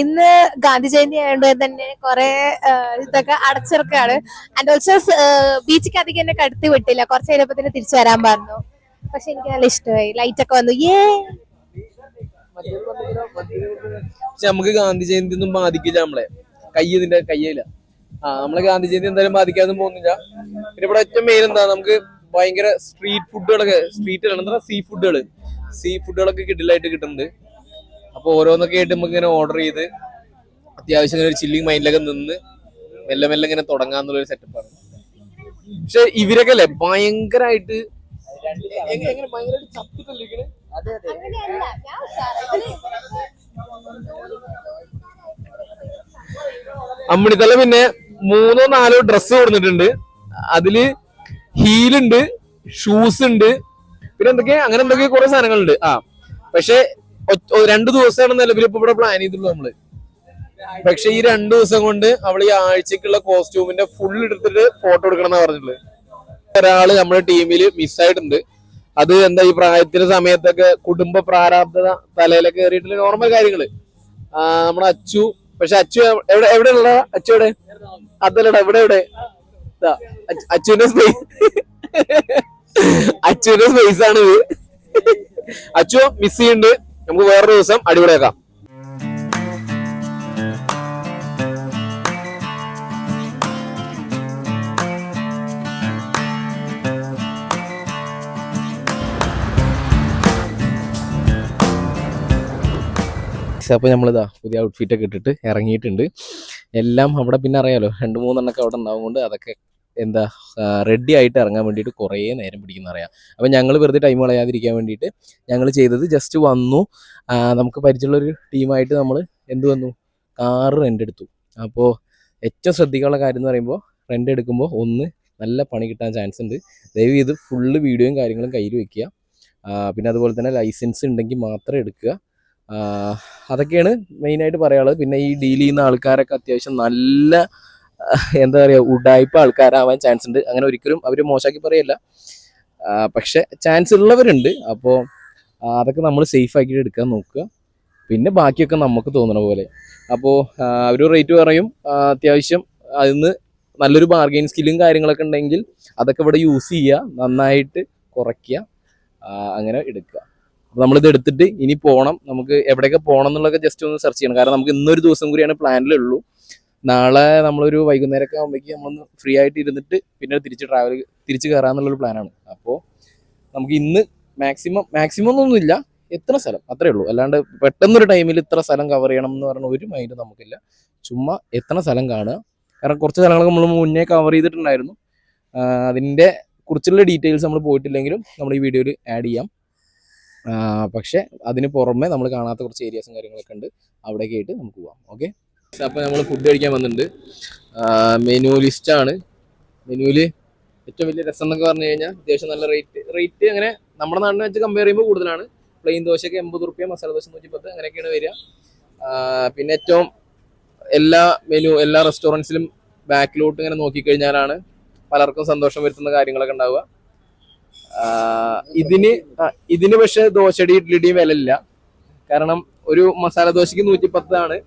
ഇന്ന് ഗാന്ധി ജയന്തി ആയതുകൊണ്ട് തന്നെ കുറെ ഇതൊക്കെ അടച്ചിറക്കാണ്. ആൻഡ് ഓൾസോ ബീച്ചിക്ക് അധികം എന്നെ കടത്തി വിട്ടില്ല, കുറച്ച് കഴിഞ്ഞപ്പോ തന്നെ തിരിച്ചു വരാൻ പറഞ്ഞു. പക്ഷെ എനിക്ക് നല്ല ഇഷ്ടമായി, ലൈറ്റ് ഒക്കെ വന്നു. പക്ഷെ നമുക്ക് ഗാന്ധി ജയന്തി ഒന്നും ബാധിക്കില്ല നമ്മളെ. ഇതിന്റെ കയ്യില്ല. നമ്മളെ ഗാന്ധി ജയന്തി എന്തായാലും ബാധിക്കാതെ പോകുന്നില്ല. പിന്നെ ഇവിടെ ഏറ്റവും മെയിൻ എന്താ, നമുക്ക് ഭയങ്കര സ്ട്രീറ്റ് ഫുഡുകളൊക്കെ, എന്താ സീ ഫുഡുകളൊക്കെ കിഡിലായിട്ട് കിട്ടുന്നുണ്ട്. അപ്പൊ ഓരോന്നൊക്കെ ആയിട്ട് നമുക്ക് ഇങ്ങനെ ഓർഡർ ചെയ്ത് അത്യാവശ്യം ഒരു ചില്ലിങ് മൈൻഡിലൊക്കെ നിന്ന് മെല്ലെ മെല്ലെ ഇങ്ങനെ തുടങ്ങാന്നുള്ളൊരു സെറ്റപ്പാണ്. പക്ഷെ ഇവരൊക്കെ അല്ലേ ഭയങ്കരമായിട്ട് അമ്മിണിത്തല പിന്നെ 3-4 ഡ്രസ്സ് കൊടുത്തിട്ടുണ്ട്. അതില് ഹീലുണ്ട്, ഷൂസ് ഉണ്ട്, പിന്നെ എന്തൊക്കെ കുറെ സാധനങ്ങളുണ്ട്. പക്ഷെ 2 ദിവസമാണ് നിലവിൽ ഇപ്പൊ ഇവിടെ പ്ലാൻ ചെയ്തിട്ടുള്ളൂ നമ്മള്. പക്ഷെ ഈ 2 ദിവസം കൊണ്ട് അവള് ഈ ആഴ്ചക്കുള്ള കോസ്റ്റ്യൂമിന്റെ ഫുൾ എടുത്തിട്ട് ഫോട്ടോ എടുക്കണം എന്നാ പറഞ്ഞിട്ടുള്ളത്. ഒരാള് നമ്മുടെ ടീമിൽ മിസ്സായിട്ടുണ്ട്. അത് എന്താ, ഈ പ്രായത്തിന്റെ സമയത്തൊക്കെ കുടുംബ പ്രാരാബ്ധത തലയിലൊക്കെ കയറിയിട്ടുള്ള നോർമൽ കാര്യങ്ങള്. നമ്മുടെ അച്ചു, പക്ഷെ അച്ചു എവിടെയുള്ള അച്ചു എവിടെ? അതല്ലടാ, ഇവിടെ അച്ചുവിന്റെ സ്പേസ് ആണ് ഇത്. അച്ചു മിസ് ചെയ്യുന്നുണ്ട്. നമുക്ക് വേറൊരു ദിവസം അടിപൊളിയാക്കാം. അപ്പോൾ നമ്മളിതാ പുതിയ ഔട്ട്ഫിറ്റ് ഒക്കെ ഇട്ടിട്ട് ഇറങ്ങിയിട്ടുണ്ട്. എല്ലാം അവിടെ പിന്നെ അറിയാലോ 2-3 എണ്ണൊക്കെ അവിടെ ഉണ്ടാവുകൊണ്ട് അതൊക്കെ എന്താ റെഡി ആയിട്ട് ഇറങ്ങാൻ വേണ്ടിയിട്ട് കുറേ നേരം പിടിക്കുന്ന അറിയാം. അപ്പം ഞങ്ങൾ വെറുതെ ടൈം കളയാതിരിക്കാൻ വേണ്ടിയിട്ട് ഞങ്ങൾ ചെയ്തത് ജസ്റ്റ് വന്നു. നമുക്ക് പരിചയമുള്ളൊരു ടീമായിട്ട് നമ്മൾ വന്നു, കാറ് റെൻ്റ് എടുത്തു. അപ്പോൾ ഏറ്റവും ശ്രദ്ധിക്കാനുള്ള കാര്യം എന്ന് പറയുമ്പോൾ, റെൻ്റ് എടുക്കുമ്പോൾ നല്ല പണി കിട്ടാൻ ചാൻസ് ഉണ്ട്. ദയവ് ചെയ്ത് ഫുള്ള് വീഡിയോയും കാര്യങ്ങളും കയ്യിൽ വെക്കുക. പിന്നെ അതുപോലെ തന്നെ ലൈസൻസ് ഉണ്ടെങ്കിൽ മാത്രം എടുക്കുക. അതൊക്കെയാണ് മെയിനായിട്ട് പറയാനുള്ളത്. പിന്നെ ഈ ഡീൽ ചെയ്യുന്ന ആൾക്കാരൊക്കെ അത്യാവശ്യം നല്ല എന്താ പറയുക, ഉഡായ്പ ആൾക്കാരാവാൻ ചാൻസ് ഉണ്ട്. അങ്ങനെ ഒരിക്കലും അവർ മോശമാക്കി പറയല്ല, പക്ഷെ ചാൻസ് ഉള്ളവരുണ്ട്. അപ്പോൾ അതൊക്കെ നമ്മൾ സേഫ് ആക്കിയിട്ട് എടുക്കാൻ നോക്കുക. പിന്നെ ബാക്കിയൊക്കെ നമുക്ക് തോന്നണ പോലെ. അപ്പോൾ ഒരു റേറ്റ് പറയും, അത്യാവശ്യം അതിന് നല്ലൊരു ബാർഗെയിൻ സ്കില്ലും കാര്യങ്ങളൊക്കെ ഉണ്ടെങ്കിൽ അതൊക്കെ ഇവിടെ യൂസ് ചെയ്യുക, നന്നായിട്ട് കുറയ്ക്കുക, അങ്ങനെ എടുക്കുക. അപ്പോൾ നമ്മളിത് എടുത്തിട്ട് ഇനി പോകണം. നമുക്ക് എവിടെയൊക്കെ പോകണം എന്നുള്ളതൊക്കെ ജസ്റ്റ് ഒന്ന് സെർച്ച് ചെയ്യണം. കാരണം നമുക്ക് ഇന്നൊരു ദിവസം കൂടിയാണ് പ്ലാനിലുള്ളൂ. നാളെ നമ്മളൊരു വൈകുന്നേരമൊക്കെ ആകുമ്പോഴേക്കും നമ്മളൊന്ന് ഫ്രീ ആയിട്ട് ഇരുന്നിട്ട് പിന്നെ തിരിച്ച് കയറാമെന്നുള്ളൊരു പ്ലാനാണ്. അപ്പോൾ നമുക്ക് ഇന്ന് മാക്സിമം ഒന്നുമില്ല, എത്ര സ്ഥലം അത്രേ ഉള്ളൂ. അല്ലാണ്ട് പെട്ടെന്നൊരു ടൈമിൽ ഇത്ര സ്ഥലം കവർ ചെയ്യണം എന്ന് പറഞ്ഞ ഒരു മൈൻഡ് നമുക്കില്ല. ചുമ്മാ എത്ര സ്ഥലം കാണുക. കാരണം കുറച്ച് സ്ഥലങ്ങളൊക്കെ നമ്മൾ മുന്നേ കവർ ചെയ്തിട്ടുണ്ടായിരുന്നു. അതിൻ്റെ കുറിച്ചുള്ള ഡീറ്റെയിൽസ് നമ്മൾ പോയിട്ടില്ലെങ്കിലും നമ്മൾ ഈ വീഡിയോയിൽ ആഡ് ചെയ്യാം. പക്ഷെ അതിന് പുറമെ നമ്മൾ കാണാത്ത കുറച്ച് ഏരിയാസും കാര്യങ്ങളൊക്കെ ഉണ്ട്, അവിടേക്ക് ആയിട്ട് നമുക്ക് പോവാം. ഓക്കെ, അപ്പോൾ നമ്മൾ ഫുഡ് കഴിക്കാൻ വന്നിട്ടുണ്ട്. മെനു ലിസ്റ്റാണ്. മെനുവിൽ ഏറ്റവും വലിയ രസം എന്നൊക്കെ പറഞ്ഞു കഴിഞ്ഞാൽ അത്യാവശ്യം നല്ല റേറ്റ് അങ്ങനെ നമ്മുടെ നാടിനെ വെച്ച് കമ്പയർ ചെയ്യുമ്പോൾ കൂടുതലാണ്. പ്ലെയിൻ ദോശയ്ക്ക് 80 റുപ്യ, മസാല ദോശ 110, അങ്ങനെയൊക്കെയാണ് വരിക. പിന്നെ ഏറ്റവും എല്ലാ റെസ്റ്റോറൻറ്റ്സിലും ബാക്കിലോട്ട് ഇങ്ങനെ നോക്കിക്കഴിഞ്ഞാലാണ് പലർക്കും സന്തോഷം വരുത്തുന്ന കാര്യങ്ങളൊക്കെ ഉണ്ടാവുക. ഇതിന് പക്ഷെ ദോശയുടെ ഇഡ്ലിയുടെയും വില ഇല്ല. കാരണം ഒരു മസാല ദോശയ്ക്ക് 110 ആണ്.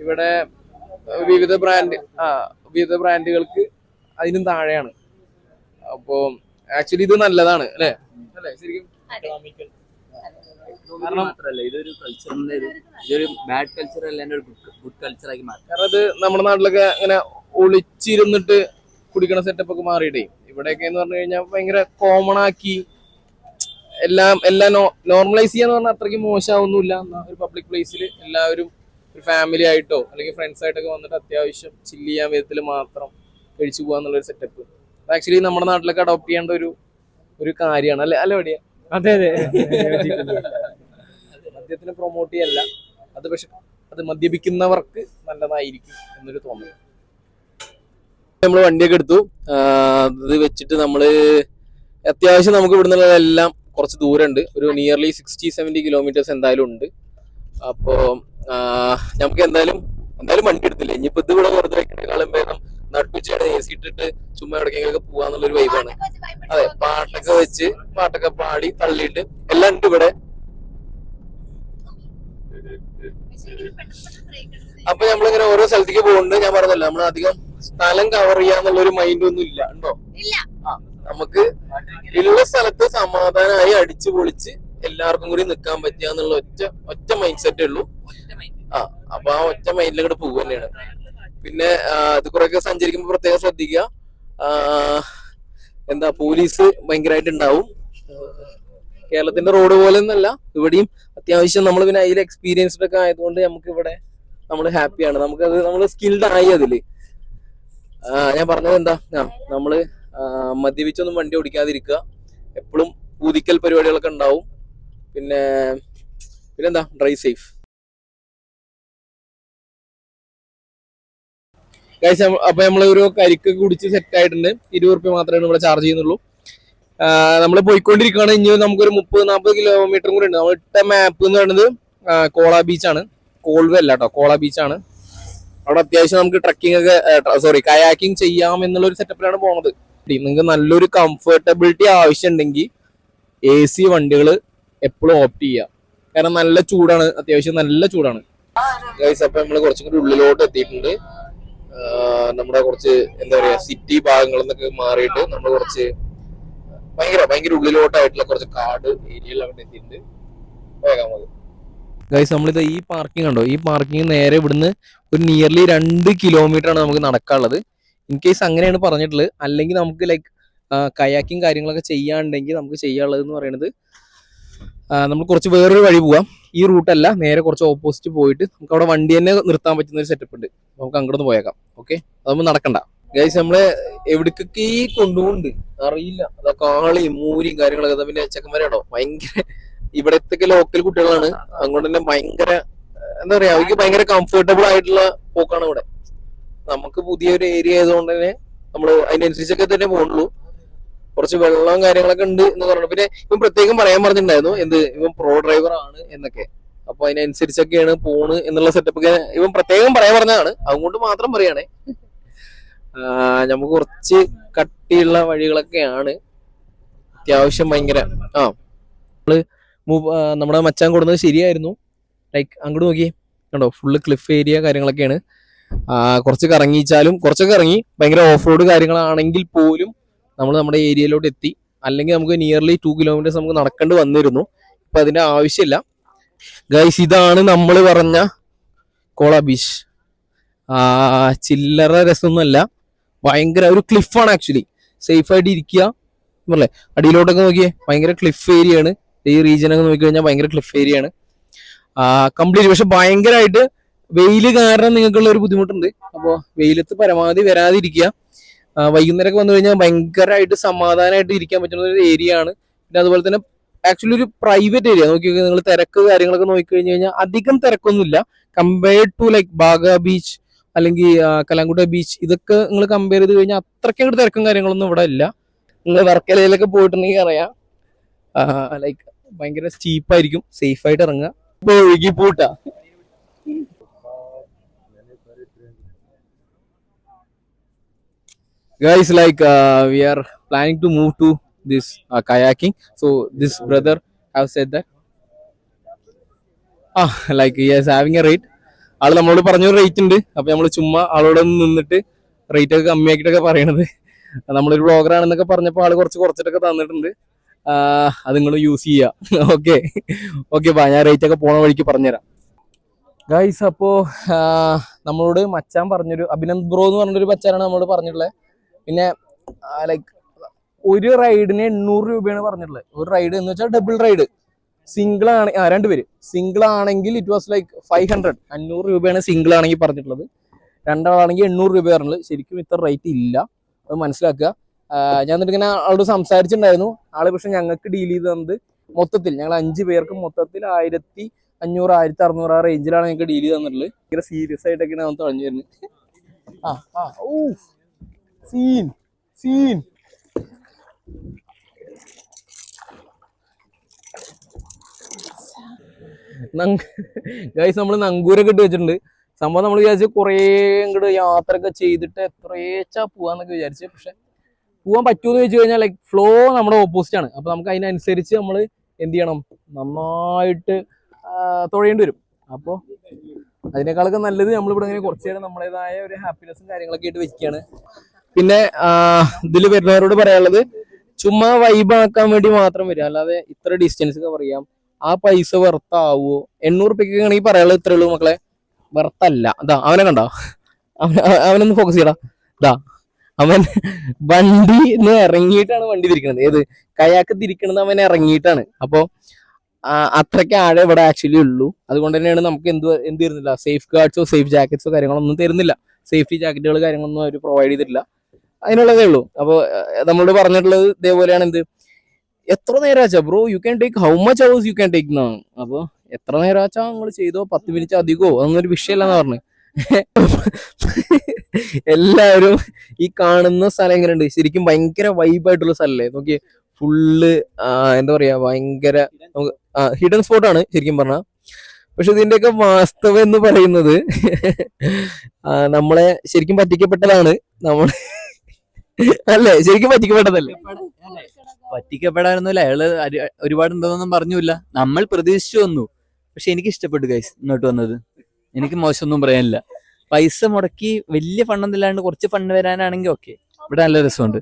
ഇവിടെ വിവിധ ബ്രാൻഡുകൾക്ക് അതിനും താഴെയാണ്. അപ്പോ ആക്ച്വലി ഇത് നല്ലതാണ് അല്ലേ ശരിക്കും. കാരണം ഇതൊരു ബാഡ് കൾച്ചർ അല്ല, ഒരു ഗുഡ് കൾച്ചറാക്കി മാറ്റി. കാരണം ഇത് നമ്മുടെ നാട്ടിലൊക്കെ അങ്ങനെ ഒളിച്ചിരുന്നിട്ട് കുടിക്കണ സെറ്റപ്പ് ഒക്കെ മാറിയിട്ടേ ഇവിടെയൊക്കെ എന്ന് പറഞ്ഞു കഴിഞ്ഞാൽ ഭയങ്കര കോമൺ ആക്കി എല്ലാം നോർമലൈസ് ചെയ്യാന്ന് പറഞ്ഞാൽ അത്രയ്ക്ക് മോശമാവുന്നില്ല. ഒരു പബ്ലിക് പ്ലേസിൽ എല്ലാവരും ഒരു ഫാമിലി ആയിട്ടോ അല്ലെങ്കിൽ ഫ്രണ്ട്സ് ആയിട്ടൊക്കെ വന്നിട്ട് അത്യാവശ്യം ചില്ല് ചെയ്യാൻ വിധത്തിൽ മാത്രം കഴിച്ചു പോകാന്നുള്ളൊരു സെറ്റപ്പ് ആക്ച്വലി നമ്മുടെ നാട്ടിലൊക്കെ അഡോപ്റ്റ് ചെയ്യേണ്ട ഒരു കാര്യമാണ് അല്ലേ വടിയ? അതെ മദ്യത്തിന് പ്രൊമോട്ട് ചെയ്യല്ല അത്, പക്ഷെ അത് മദ്യപിക്കുന്നവർക്ക് നല്ലതായിരിക്കും എന്നൊരു തോന്നൽ. നമ്മൾ വണ്ടിയൊക്കെ എടുത്തു. ഇത് വെച്ചിട്ട് നമ്മള് അത്യാവശ്യം നമുക്ക് ഇവിടുന്ന് എല്ലാം കുറച്ച് ദൂരമുണ്ട്, ഒരു നിയർലി 60-70 കിലോമീറ്റേഴ്സ് എന്തായാലും ഉണ്ട്. അപ്പോ നമുക്ക് എന്തായാലും വണ്ടി എടുത്തില്ല. ഇനിയിപ്പോ ഇത് ഇവിടെ വെറുതെ വെക്കുന്നതിനേക്കാളും വേഗം നട്ടുച്ചയാണ് AC ഇട്ടിട്ട് ചുമ്മാ എവിടേക്കെങ്കിലൊക്കെ പോവാന്നുള്ളൊരു വൈബാണ്. അതെ, പാട്ടൊക്കെ വെച്ച് പാട്ടൊക്കെ പാടി തള്ളിയിട്ട് എല്ലാം ഉണ്ട് ഇവിടെ. അപ്പൊ നമ്മളിങ്ങനെ ഓരോ സ്ഥലത്തേക്ക് പോകുന്നുണ്ട്. ഞാൻ പറഞ്ഞല്ലോ നമ്മൾ അധികം സ്ഥലം കവർ ചെയ്യാന്നുള്ള ഒരു മൈൻഡ് ഒന്നും ഇല്ല. ഉണ്ടോ? ആ, നമുക്ക് ഉള്ള സ്ഥലത്ത് സമാധാനമായി അടിച്ചു പൊളിച്ച് എല്ലാവർക്കും കൂടി നിൽക്കാൻ പറ്റുക എന്നുള്ള ഒറ്റ മൈൻഡ് സെറ്റേ ഉള്ളൂ. ആ, അപ്പൊ ആ ഒറ്റ മൈൻഡിൽ കൂടെ പോകുക തന്നെയാണ്. പിന്നെ ഇത് കുറെയൊക്കെ സഞ്ചരിക്കുമ്പോൾ പ്രത്യേകം ശ്രദ്ധിക്കുക. എന്താ, പോലീസ് ഭയങ്കരമായിട്ട് ഉണ്ടാവും. കേരളത്തിന്റെ റോഡ് പോലെ ഒന്നല്ല ഇവിടെയും. അത്യാവശ്യം നമ്മൾ പിന്നെ അതിൽ എക്സ്പീരിയൻസ്ഡ് ഒക്കെ ആയതുകൊണ്ട് നമുക്ക് ഇവിടെ നമ്മൾ ഹാപ്പിയാണ്. നമുക്കത് നമ്മൾ സ്കിൽഡ് ആയി അതില്. ഞാൻ പറഞ്ഞത് എന്താ, നമ്മള് മദ്യപിച്ചൊന്നും വണ്ടി ഓടിക്കാതിരിക്കുക. എപ്പോഴും ഊതിക്കൽ പരിപാടികളൊക്കെ ഉണ്ടാവും. പിന്നെന്താ, ഡ്രൈവ് സേഫ്. അപ്പൊ നമ്മള് ഒരു കരിക്ക് കുടിച്ച് സെറ്റ് ആയിട്ടുണ്ട്. 20 റുപ്യ മാത്രമേ ഇവിടെ ചാർജ് ചെയ്യുന്നുള്ളൂ. നമ്മൾ പോയിക്കൊണ്ടിരിക്കുകയാണ്. ഇനി നമുക്കൊരു 30-40 കിലോമീറ്ററും കൂടി ഉണ്ട്. നമ്മൾ ഇട്ട മാപ്പ് എന്ന് പറയുന്നത് കോള ബീച്ചാണ്. കോൾവേ അല്ല കേട്ടോ, കോള ബീച്ചാണ്. അവിടെ അത്യാവശ്യം നമുക്ക് ട്രക്കിംഗ് ഒക്കെ കയാക്കിംഗ് ചെയ്യാം എന്നുള്ള ഒരു സെറ്റപ്പിലാണ് പോണത്. നിങ്ങൾക്ക് നല്ലൊരു കംഫർട്ടബിലിറ്റി ആവശ്യമുണ്ടെങ്കിൽ AC വണ്ടികൾ എപ്പോഴും ഓപ്റ്റ് ചെയ്യുക. കാരണം നല്ല ചൂടാണ്, അത്യാവശ്യം നല്ല ചൂടാണ്. ഗൈസ്, അപ്പൊ നമ്മള് കുറച്ചും കൂടി ഉള്ളിലോട്ട് എത്തിയിട്ടുണ്ട്. നമ്മുടെ കുറച്ച് എന്താ പറയാ സിറ്റി ഭാഗങ്ങളിൽ നിന്നൊക്കെ മാറിയിട്ട് നമ്മൾ കുറച്ച് ഭയങ്കര ഉള്ളിലോട്ടായിട്ടുള്ള കുറച്ച് കാട് ഏരിയയിലവിടെ എത്തിയിട്ടുണ്ട്. വേഗം മതി ഗൈസ്. നമ്മളിത് ഈ പാർക്കിംഗ് ഉണ്ടോ, ഈ പാർക്കിംഗ് നേരെ ഇവിടുന്ന് ഒരു നിയർലി 2 കിലോമീറ്റർ ആണ് നമുക്ക് നടക്കാനുള്ളത്. ഇൻ കേസ് അങ്ങനെയാണ് പറഞ്ഞിട്ടുള്ളത്. അല്ലെങ്കിൽ നമുക്ക് ലൈക്ക് കയാക്കിങ് കാര്യങ്ങളൊക്കെ ചെയ്യാണ്ടെങ്കിൽ നമുക്ക് ചെയ്യാനുള്ളത് എന്ന് പറയുന്നത് നമ്മൾ കുറച്ച് വേറൊരു വഴി പോവാം. ഈ റൂട്ടല്ല, നേരെ കുറച്ച് ഓപ്പോസിറ്റ് പോയിട്ട് നമുക്ക് അവിടെ വണ്ടി തന്നെ നിർത്താൻ പറ്റുന്ന ഒരു സെറ്റപ്പ് ഉണ്ട്. നമുക്ക് അങ്ങോട്ടൊന്ന് പോയേക്കാം. ഓക്കെ, അതൊന്നും നടക്കണ്ട ഗൈസ്. നമ്മളെ എവിടേക്കൊക്കെ കൊണ്ടുപോകുന്നുണ്ട് അറിയില്ല. അതാ കാളിയും മൂരിയും കാര്യങ്ങളൊക്കെ. പിന്നെ ചെക്കന്മാരാണോ ഭയങ്കര ഇവിടത്തൊക്കെ ലോക്കൽ കുട്ടികളാണ്. അതുകൊണ്ട് തന്നെ ഭയങ്കര എന്താ പറയാ, അവർക്ക് ഭയങ്കര കംഫർട്ടബിൾ ആയിട്ടുള്ള പോക്കാണ് ഇവിടെ. നമുക്ക് പുതിയൊരു ഏരിയ ആയതുകൊണ്ട് തന്നെ നമ്മള് അതിനനുസരിച്ചൊക്കെ തന്നെ പോകുന്നുള്ളൂ. കുറച്ച് വെള്ളവും കാര്യങ്ങളൊക്കെ ഉണ്ട് എന്ന് പറഞ്ഞു. പിന്നെ ഇവൻ പ്രത്യേകം പറയാൻ പറഞ്ഞിട്ടുണ്ടായിരുന്നു ഇവൻ പ്രോ ഡ്രൈവർ ആണ് എന്നൊക്കെ. അപ്പൊ അതിനനുസരിച്ചൊക്കെയാണ് പോണ് എന്നുള്ള സെറ്റപ്പ് ഒക്കെ ഇവൻ പ്രത്യേകം പറയാൻ പറഞ്ഞതാണ്. അതുകൊണ്ട് മാത്രം പറയണേ. നമുക്ക് കുറച്ച് കട്ടിയുള്ള വഴികളൊക്കെയാണ്. അത്യാവശ്യം ഭയങ്കര നമ്മുടെ മച്ചാൻ കൊടുക്കുന്നത് ശരിയായിരുന്നു. ലൈക്ക് അങ്ങോട്ട് നോക്കിയേ, കണ്ടോ, ഫുള്ള് ക്ലിഫ് ഏരിയ കാര്യങ്ങളൊക്കെയാണ്. കുറച്ച് കറങ്ങിച്ചാലും കുറച്ചൊക്കെ ഇറങ്ങി ഭയങ്കര ഓഫ് റോഡ് കാര്യങ്ങളാണെങ്കിൽ പോലും നമ്മൾ നമ്മുടെ ഏരിയയിലോട്ട് എത്തി. അല്ലെങ്കിൽ നമുക്ക് നിയർലി 2 കിലോമീറ്റേഴ്സ് നമുക്ക് നടക്കേണ്ടി വന്നിരുന്നു. ഇപ്പൊ അതിന്റെ ആവശ്യമില്ല ഗൈസ്. ഇതാണ് നമ്മൾ പറഞ്ഞ കോള ബീച്ച്. ചില്ലറ രസമൊന്നുമല്ല, ഭയങ്കര ഒരു ക്ലിഫാണ് ആക്ച്വലി. സേഫ് ആയിട്ട് ഇരിക്കുക അല്ലേ. അടിയിലോട്ടൊക്കെ നോക്കിയേ, ഭയങ്കര ക്ലിഫ് ഏരിയ ആണ്. ഈ റീജിയനൊക്കെ നോക്കിക്കഴിഞ്ഞാൽ ഭയങ്കര ക്ലിഫ് ഏരിയ ആണ് കംപ്ലീറ്റ്. പക്ഷെ ഭയങ്കരമായിട്ട് വെയില് കാരണം നിങ്ങൾക്കുള്ള ഒരു ബുദ്ധിമുട്ടുണ്ട്. അപ്പോൾ വെയിലത്ത് പരമാവധി വരാതിരിക്കുക. വൈകുന്നേരമൊക്കെ വന്നു കഴിഞ്ഞാൽ ഭയങ്കരമായിട്ട് സമാധാനമായിട്ട് ഇരിക്കാൻ പറ്റുന്ന ഒരു ഏരിയ ആണ്. പിന്നെ അതുപോലെ തന്നെ ആക്ച്വലി ഒരു പ്രൈവറ്റ് ഏരിയ. നോക്കി നിങ്ങൾ തിരക്ക് കാര്യങ്ങളൊക്കെ നോക്കിക്കഴിഞ്ഞ് കഴിഞ്ഞാൽ അധികം തിരക്കൊന്നുമില്ല compared to like Baga beach അല്ലെങ്കിൽ കലാങ്കുട്ട ബീച്ച്. ഇതൊക്കെ നിങ്ങൾ കമ്പയർ ചെയ്ത് കഴിഞ്ഞാൽ അത്രയ്ക്ക് തിരക്കും കാര്യങ്ങളൊന്നും ഇവിടെ ഇല്ല. നിങ്ങൾ വർക്കലയിലൊക്കെ പോയിട്ടുണ്ടെങ്കിൽ അറിയാം, ലൈക്ക് ഭയങ്കര സ്റ്റീപ്പായിരിക്കും. സേഫ് ആയിട്ട് ഇറങ്ങുക. ഇപ്പൊ ഒഴുകി പോട്ടാ. Guys, like we are planning to move to this kayaking. So this brother have said that like he is having a rate. ആള് നമ്മളോട് പറഞ്ഞൊരു റേറ്റ് ഉണ്ട്. അപ്പൊ നമ്മൾ ചുമ്മാ ആളോട് നിന്നിട്ട് റേറ്റ് ഒക്കെ കമ്മിയാക്കിയിട്ടൊക്കെ പറയണത്. നമ്മളൊരു ബ്ലോഗർ ആണെന്നൊക്കെ പറഞ്ഞപ്പോൾ ആള് കുറച്ചിട്ടൊക്കെ തന്നിട്ടുണ്ട്. അത് നിങ്ങൾ യൂസ് ചെയ്യാം. ഓക്കെ ഓക്കെ, ഞാൻ റേറ്റ് ഒക്കെ പോണ വഴിക്ക് പറഞ്ഞുതരാം ഗൈസ്. അപ്പോ നമ്മളോട് മച്ചാൻ പറഞ്ഞൊരു അഭിനന്ദ് ബ്രോ എന്ന് പറഞ്ഞൊരു മച്ചാനാണ് നമ്മളോട് പറഞ്ഞിട്ടുള്ളത്. പിന്നെ ലൈക്ക് ഒരു റൈഡിന് 800 രൂപയാണ് പറഞ്ഞിട്ടുള്ളത്. ഒരു റൈഡ് എന്ന് വെച്ചാൽ ഡബിൾ റൈഡ്. സിംഗിൾ ആണ്, 2 പേര് സിംഗിൾ ആണെങ്കിൽ ഇറ്റ് വാസ് ലൈക്ക് 500. 500 രൂപയാണ് സിംഗിൾ ആണെങ്കിൽ പറഞ്ഞിട്ടുള്ളത്. രണ്ടാളാണെങ്കിൽ 800 രൂപ പറഞ്ഞിട്ടുള്ളത്. ശരിക്കും ഇത്ര റേറ്റ് ഇല്ല, അത് മനസ്സിലാക്കുക. ഞാൻ എന്നിട്ട് ഇങ്ങനെ ആളോട് സംസാരിച്ചിട്ടുണ്ടായിരുന്നു. ആള് പക്ഷെ ഞങ്ങൾക്ക് ഡീൽ ചെയ്ത് തന്നത് മൊത്തത്തിൽ ഞങ്ങൾ 5 പേർക്ക് മൊത്തത്തിൽ 1500 1600 ആ റേഞ്ചിലാണ് ഞങ്ങൾക്ക് ഡീൽ ചെയ്ത് തന്നിട്ടുള്ളത്. ഭയങ്കര സീരിയസ് ആയിട്ടൊക്കെയാണ് നമുക്ക് പറഞ്ഞു തരുന്നത്. സീൻ ഗൈസ്, നമ്മൾ നങ്കൂരൊക്കെ ഇട്ട് വെച്ചിട്ടുണ്ട്. സംഭവം നമ്മൾ വിചാരിച്ചു കുറേ ഇങ്ങോട്ട് യാത്രയൊക്കെ ചെയ്തിട്ട് എത്രയേച്ചാ പോവാന്നൊക്കെ വിചാരിച്ചു. പക്ഷെ പോകാൻ പറ്റുമെന്ന് ചോദിച്ചു കഴിഞ്ഞാൽ ലൈക്ക് ഫ്ലോ നമ്മുടെ ഓപ്പോസിറ്റ് ആണ്. അപ്പൊ നമുക്ക് അതിനനുസരിച്ച് നമ്മൾ എന്ത് ചെയ്യണം, നന്നായിട്ട് തുഴയേണ്ടി വരും. അപ്പോൾ അതിനേക്കാളൊക്കെ നല്ലത് നമ്മളിവിടെ ഇങ്ങനെ കുറച്ചു നേരം നമ്മളേതായ ഒരു ഹാപ്പിനെസ്സും കാര്യങ്ങളൊക്കെ ആയിട്ട് വെക്കുകയാണ്. പിന്നെ ഇതിൽ വരുന്നവരോട് പറയാനുള്ളത്, ചുമ്മാ വൈബാക്കാൻ വേണ്ടി മാത്രം വരിക, അല്ലാതെ ഇത്ര ഡിസ്റ്റൻസ് കവർ ചെയ്യാം, ആ പൈസ വെറുത്താവോ? 800 റുപ്യക്ക് ആണെങ്കിൽ പറയാനുള്ളത് ഇത്രേ ഉള്ളൂ മക്കളെ, വെറുത്തല്ല. അതാ അവനെ കണ്ടോ, അവനൊന്ന് ഫോക്കസ് ചെയ്യടാ. ഇതാ അവൻ വണ്ടിന്ന് ഇറങ്ങിയിട്ടാണ് വണ്ടി തിരിക്കണത്. ഏത് കയാക്ക് തിരിക്കണത് അവൻ ഇറങ്ങിയിട്ടാണ്. അപ്പോ അത്രയ്ക്ക് ആഴെ ഇവിടെ ആക്ച്വലി ഉള്ളൂ. അതുകൊണ്ട് തന്നെയാണ് നമുക്ക് എന്ത് തരുന്നില്ല, സേഫ് ഗാർഡ്സോ സേഫ് ജാക്കറ്റ്സോ കാര്യങ്ങളൊന്നും തരുന്നില്ല. സേഫ്റ്റി ജാക്കറ്റുകൾ കാര്യങ്ങളൊന്നും അവർ പ്രൊവൈഡ് ചെയ്തിട്ടില്ല. അതിനുള്ളതേ ഉള്ളൂ. അപ്പോൾ നമ്മളോട് പറഞ്ഞിട്ടുള്ളത് ഇതേപോലെയാണ്. എന്ത് എത്ര നേരം ആച്ചാ bro, you can take how much hours you can take എന്നാണ്. അപ്പോൾ എത്ര നേരം ആച്ചാ നിങ്ങൾ ചെയ്തോ, 10 മിനിറ്റ് അധികമോ അതൊന്നും ഒരു വിഷയമല്ലെന്ന് പറഞ്ഞു. എല്ലാവരും ഈ കാണുന്ന സ്ഥലം എങ്ങനെയുണ്ട്, ശരിക്കും ഭയങ്കര വൈബായിട്ടുള്ള സ്ഥലല്ലേ. നോക്കി, ഫുള്ള് എന്താ പറയാ, ഭയങ്കര ഹിഡൻ സ്പോട്ടാണ് ശരിക്കും പറഞ്ഞാൽ. പക്ഷെ ഇതിന്റെയൊക്കെ വാസ്തവം എന്ന് പറയുന്നത് നമ്മളെ ശരിക്കും പറ്റിക്കപ്പെട്ടതാണ്. നമ്മൾ അല്ലേ, ശരിക്കും പറ്റിക്കപ്പെട്ടതല്ലേ? പറ്റിക്കപ്പെടാനൊന്നുമില്ല. അയാള് ഒരുപാട് ഉണ്ടോന്നൊന്നും പറഞ്ഞില്ല. നമ്മൾ പ്രതീക്ഷിച്ചു വന്നു. പക്ഷെ എനിക്ക് ഇഷ്ടപ്പെട്ടു ഗൈസ് ഇങ്ങോട്ട് വന്നത്. എനിക്ക് മോശമൊന്നും പറയാനില്ല. പൈസ മുടക്കി വലിയ ഫണ്ടൊന്നും ഇല്ലാണ്ട് കുറച്ച് ഫണ്ട് വരാനാണെങ്കിൽ ഓക്കെ. ഇവിടെ നല്ല രസമുണ്ട്.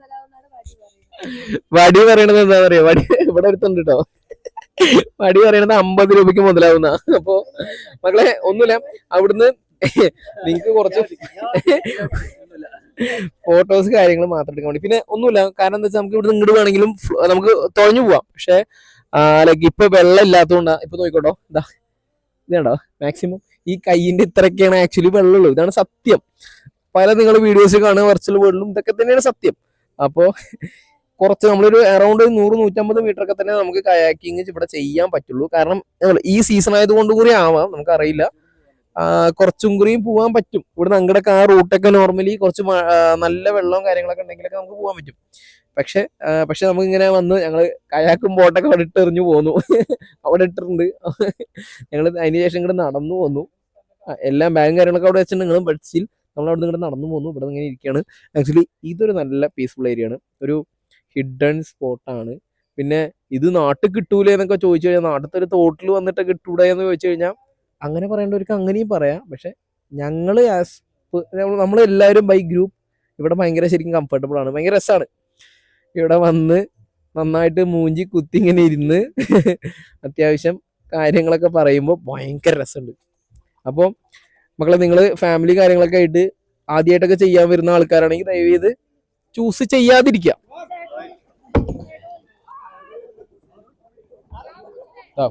വടി പറയണത് എന്താ പറയാ, വടി ഇവിടെ അടുത്തുണ്ട് കേട്ടോ. വടി പറയണത് 50 രൂപയ്ക്ക് മുതലാവുന്ന. അപ്പൊ മക്കളെ ഒന്നുമില്ല, അവിടുന്ന് നിങ്ങക്ക് കുറച്ച് ഫോട്ടോസ് കാര്യങ്ങൾ മാത്രം എടുക്കാൻ വേണ്ടി. പിന്നെ ഒന്നുമില്ല, കാരണം എന്താ വെച്ചാൽ നമുക്ക് ഇവിടെ ഇങ്ങോട്ട് വേണമെങ്കിലും നമുക്ക് തുഴഞ്ഞു പോവാം. പക്ഷെ ലൈക്ക് ഇപ്പൊ വെള്ളം ഇല്ലാത്തതുകൊണ്ടാ. ഇപ്പൊ നോക്കിക്കോട്ടോ, ഇതാ ഇതാണ്ടോ, മാക്സിമം ഈ കൈയിന്റെ ഇത്രയൊക്കെയാണ് ആക്ച്വലി വെള്ളമുള്ളൂ. ഇതാണ് സത്യം. പല നിങ്ങൾ വീഡിയോസ് കാണുക വെർച്വൽ വേൾഡിലും ഇതൊക്കെ തന്നെയാണ് സത്യം. അപ്പോ കുറച്ച് നമ്മളൊരു അറൗണ്ട് 100-150 മീറ്റർ ഒക്കെ തന്നെ നമുക്ക് കയാക്കിങ് ഇവിടെ ചെയ്യാൻ പറ്റുള്ളൂ. കാരണം ഈ സീസൺ ആയതുകൊണ്ട് കൂടി ആവാം, നമുക്കറിയില്ല. കുറച്ചും കൂടിയും പോകാൻ പറ്റും. ഇവിടെ ഞങ്ങളുടെയൊക്കെ ആ റൂട്ടൊക്കെ നോർമലി കുറച്ച് നല്ല വെള്ളവും കാര്യങ്ങളൊക്കെ ഉണ്ടെങ്കിലൊക്കെ നമുക്ക് പോകാൻ പറ്റും. പക്ഷെ നമുക്ക് ഇങ്ങനെ വന്ന് ഞങ്ങൾ കയാക്കും ബോട്ടൊക്കെ അവിടെ ഇട്ടെറിഞ്ഞു പോന്നു. അവിടെ ഇട്ടിട്ടുണ്ട്. ഞങ്ങൾ അതിന് ശേഷം ഇങ്ങോട്ട് നടന്നു പോന്നു. എല്ലാം ബാഗും കാര്യങ്ങളൊക്കെ അവിടെ വെച്ചിട്ടുണ്ട്. നിങ്ങളും പഠിച്ചിൽ നമ്മൾ അവിടെ നിന്ന് നടന്നു പോന്നു. ഇവിടെ ഇങ്ങനെ ഇരിക്കുകയാണ്. ആക്ച്വലി ഇതൊരു നല്ല പീസ്ഫുൾ ഏരിയ ആണ്, ഒരു ഹിഡൻ സ്പോട്ടാണ്. പിന്നെ ഇത് നാട്ടിൽ കിട്ടൂലേ എന്നൊക്കെ ചോദിച്ചു കഴിഞ്ഞാൽ, നാട്ടിലത്തെ ഒരു തോട്ടിൽ വന്നിട്ട് കിട്ടൂടെ എന്ന് ചോദിച്ചു കഴിഞ്ഞാൽ അങ്ങനെ പറയേണ്ടവർക്ക് അങ്ങനെയും പറയാം. പക്ഷെ ഞങ്ങള് നമ്മളെല്ലാവരും ബൈ ഗ്രൂപ്പ് ഇവിടെ ഭയങ്കര ശരിക്കും കംഫർട്ടബിൾ ആണ്. ഭയങ്കര രസമാണ് ഇവിടെ വന്ന് നന്നായിട്ട് മൂഞ്ചി കുത്തി ഇങ്ങനെ ഇരുന്ന് അത്യാവശ്യം കാര്യങ്ങളൊക്കെ പറയുമ്പോൾ ഭയങ്കര രസമുണ്ട്. അപ്പോൾ മക്കളെ, നിങ്ങൾ ഫാമിലി കാര്യങ്ങളൊക്കെ ആയിട്ട് ആദ്യമായിട്ടൊക്കെ ചെയ്യാൻ വരുന്ന ആൾക്കാരാണെങ്കിൽ ദയവ് ചെയ്ത് ചൂസ് ചെയ്യാതിരിക്കുക.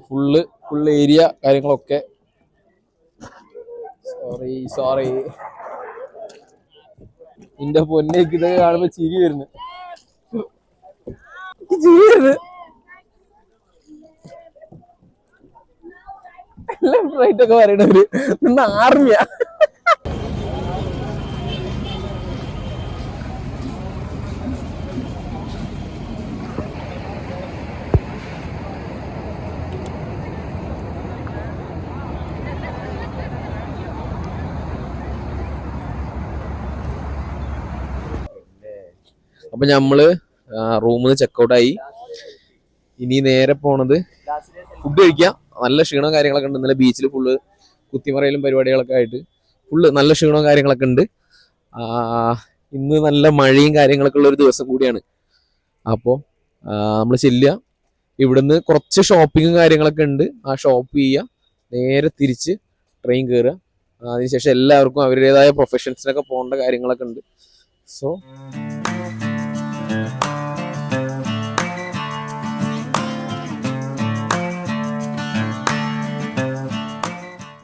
ഫുൾ ഏരിയ കാര്യങ്ങളൊക്കെ. സോറി എന്റെ പൊന്നേക്ക് ഇതൊക്കെ കാണുമ്പോ ചിരി വരുന്നു. ലെഫ്റ്റ് റൈറ്റ് ഒക്കെ പറയണവര് നിന്ന് ആർമിയാ. അപ്പൊ നമ്മള് റൂമിൽ നിന്ന് ചെക്കൗട്ടായി. ഇനി നേരെ പോണത് ഫുഡ് കഴിക്കാം. നല്ല ക്ഷീണവും കാര്യങ്ങളൊക്കെ ഉണ്ട്. ഇന്നലെ ബീച്ചിൽ ഫുള്ള് കുത്തിമറയിലും പരിപാടികളൊക്കെ ആയിട്ട് ഫുള്ള് നല്ല ക്ഷീണവും കാര്യങ്ങളൊക്കെ ഉണ്ട്. ഇന്ന് നല്ല മഴയും കാര്യങ്ങളൊക്കെ ഉള്ള ഒരു ദിവസം കൂടിയാണ്. അപ്പോൾ നമ്മൾ ചെല്ലുക, ഇവിടുന്ന് കുറച്ച് ഷോപ്പിങ്ങും കാര്യങ്ങളൊക്കെ ഉണ്ട്. ആ ഷോപ്പ് ചെയ്യുക, നേരെ തിരിച്ച് ട്രെയിൻ കയറുക. അതിനുശേഷം എല്ലാവർക്കും അവരുടേതായ പ്രൊഫഷൻസിനൊക്കെ പോകേണ്ട കാര്യങ്ങളൊക്കെ ഉണ്ട്. സോ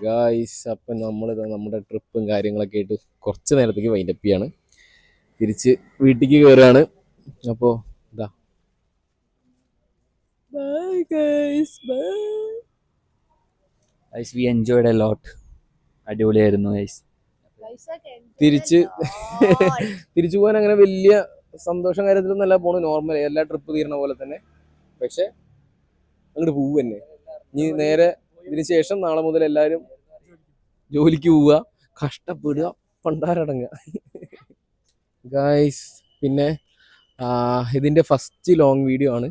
ഗായ്സ്, അപ്പം നമ്മളിതാ നമ്മുടെ ട്രിപ്പും കാര്യങ്ങളൊക്കെ ആയിട്ട് കുറച്ച് നേരത്തേക്ക് വൈൻഡപ്പ് ചെയ്യാണ്. തിരിച്ച് വീട്ടിലേക്ക് കയറുകയാണ്. അപ്പോൾ ഇതാ bye guys, bye. Guys we enjoyed a lot. അടിപൊളിയായിരുന്നു ഗൈസ്. തിരിച്ചു പോകാൻ അങ്ങനെ വലിയ സന്തോഷം കാര്യത്തിലൊന്നല്ല പോണു. നോർമൽ എല്ലാ ട്രിപ്പ് തീരണ പോലെ തന്നെ. പക്ഷെ അങ്ങോട്ട് പോവുക തന്നെ. ഇനി നേരെ ഇതിന് ശേഷം നാളെ മുതൽ എല്ലാവരും ജോലിക്ക് പോവുക, കഷ്ടപ്പെടുക, പണ്ടാരടങ്ങുക. ഗായ്സ്, പിന്നെ ഇതിൻ്റെ ഫസ്റ്റ് ലോങ് വീഡിയോ ആണ്.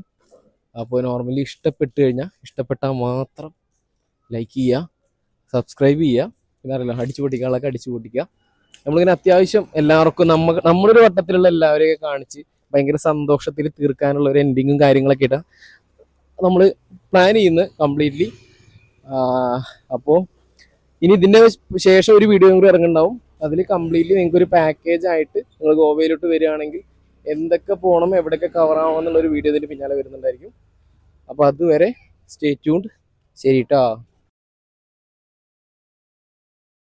അപ്പോൾ നോർമലി ഇഷ്ടപ്പെട്ടാൽ മാത്രം ലൈക്ക് ചെയ്യുക, സബ്സ്ക്രൈബ് ചെയ്യുക. പിന്നെ അറിയില്ല, അടിച്ചു പൊട്ടിക്കാനുള്ളതൊക്കെ അടിച്ചു പൊട്ടിക്കുക. നമ്മളിങ്ങനെ അത്യാവശ്യം എല്ലാവർക്കും നമ്മളൊരു വട്ടത്തിലുള്ള എല്ലാവരെയൊക്കെ കാണിച്ച് ഭയങ്കര സന്തോഷത്തിൽ തീർക്കാനുള്ള ഒരു എൻഡിങ്ങും കാര്യങ്ങളൊക്കെ ഇട്ടാൽ നമ്മൾ പ്ലാൻ ചെയ്യുന്നത് കംപ്ലീറ്റ്ലി. അപ്പോൾ ഇനി ഇതിൻ്റെ ശേഷം ഒരു വീഡിയോ കൂടി ഇറങ്ങുന്നുണ്ടാവും. അതിൽ കംപ്ലീറ്റ്ലി നിങ്ങൾക്ക് ഒരു പാക്കേജ് ആയിട്ട് നിങ്ങൾ ഗോവയിലോട്ട് വരികയാണെങ്കിൽ എന്തൊക്കെ പോകണം, എവിടെയൊക്കെ കവർ ആവണം എന്നുള്ളൊരു വീഡിയോ ഇതിൻ്റെ പിന്നാലെ വരുന്നുണ്ടായിരിക്കും. അപ്പോൾ അതുവരെ സ്റ്റേ ട്യൂൺഡ്. ശരി കേട്ടോ.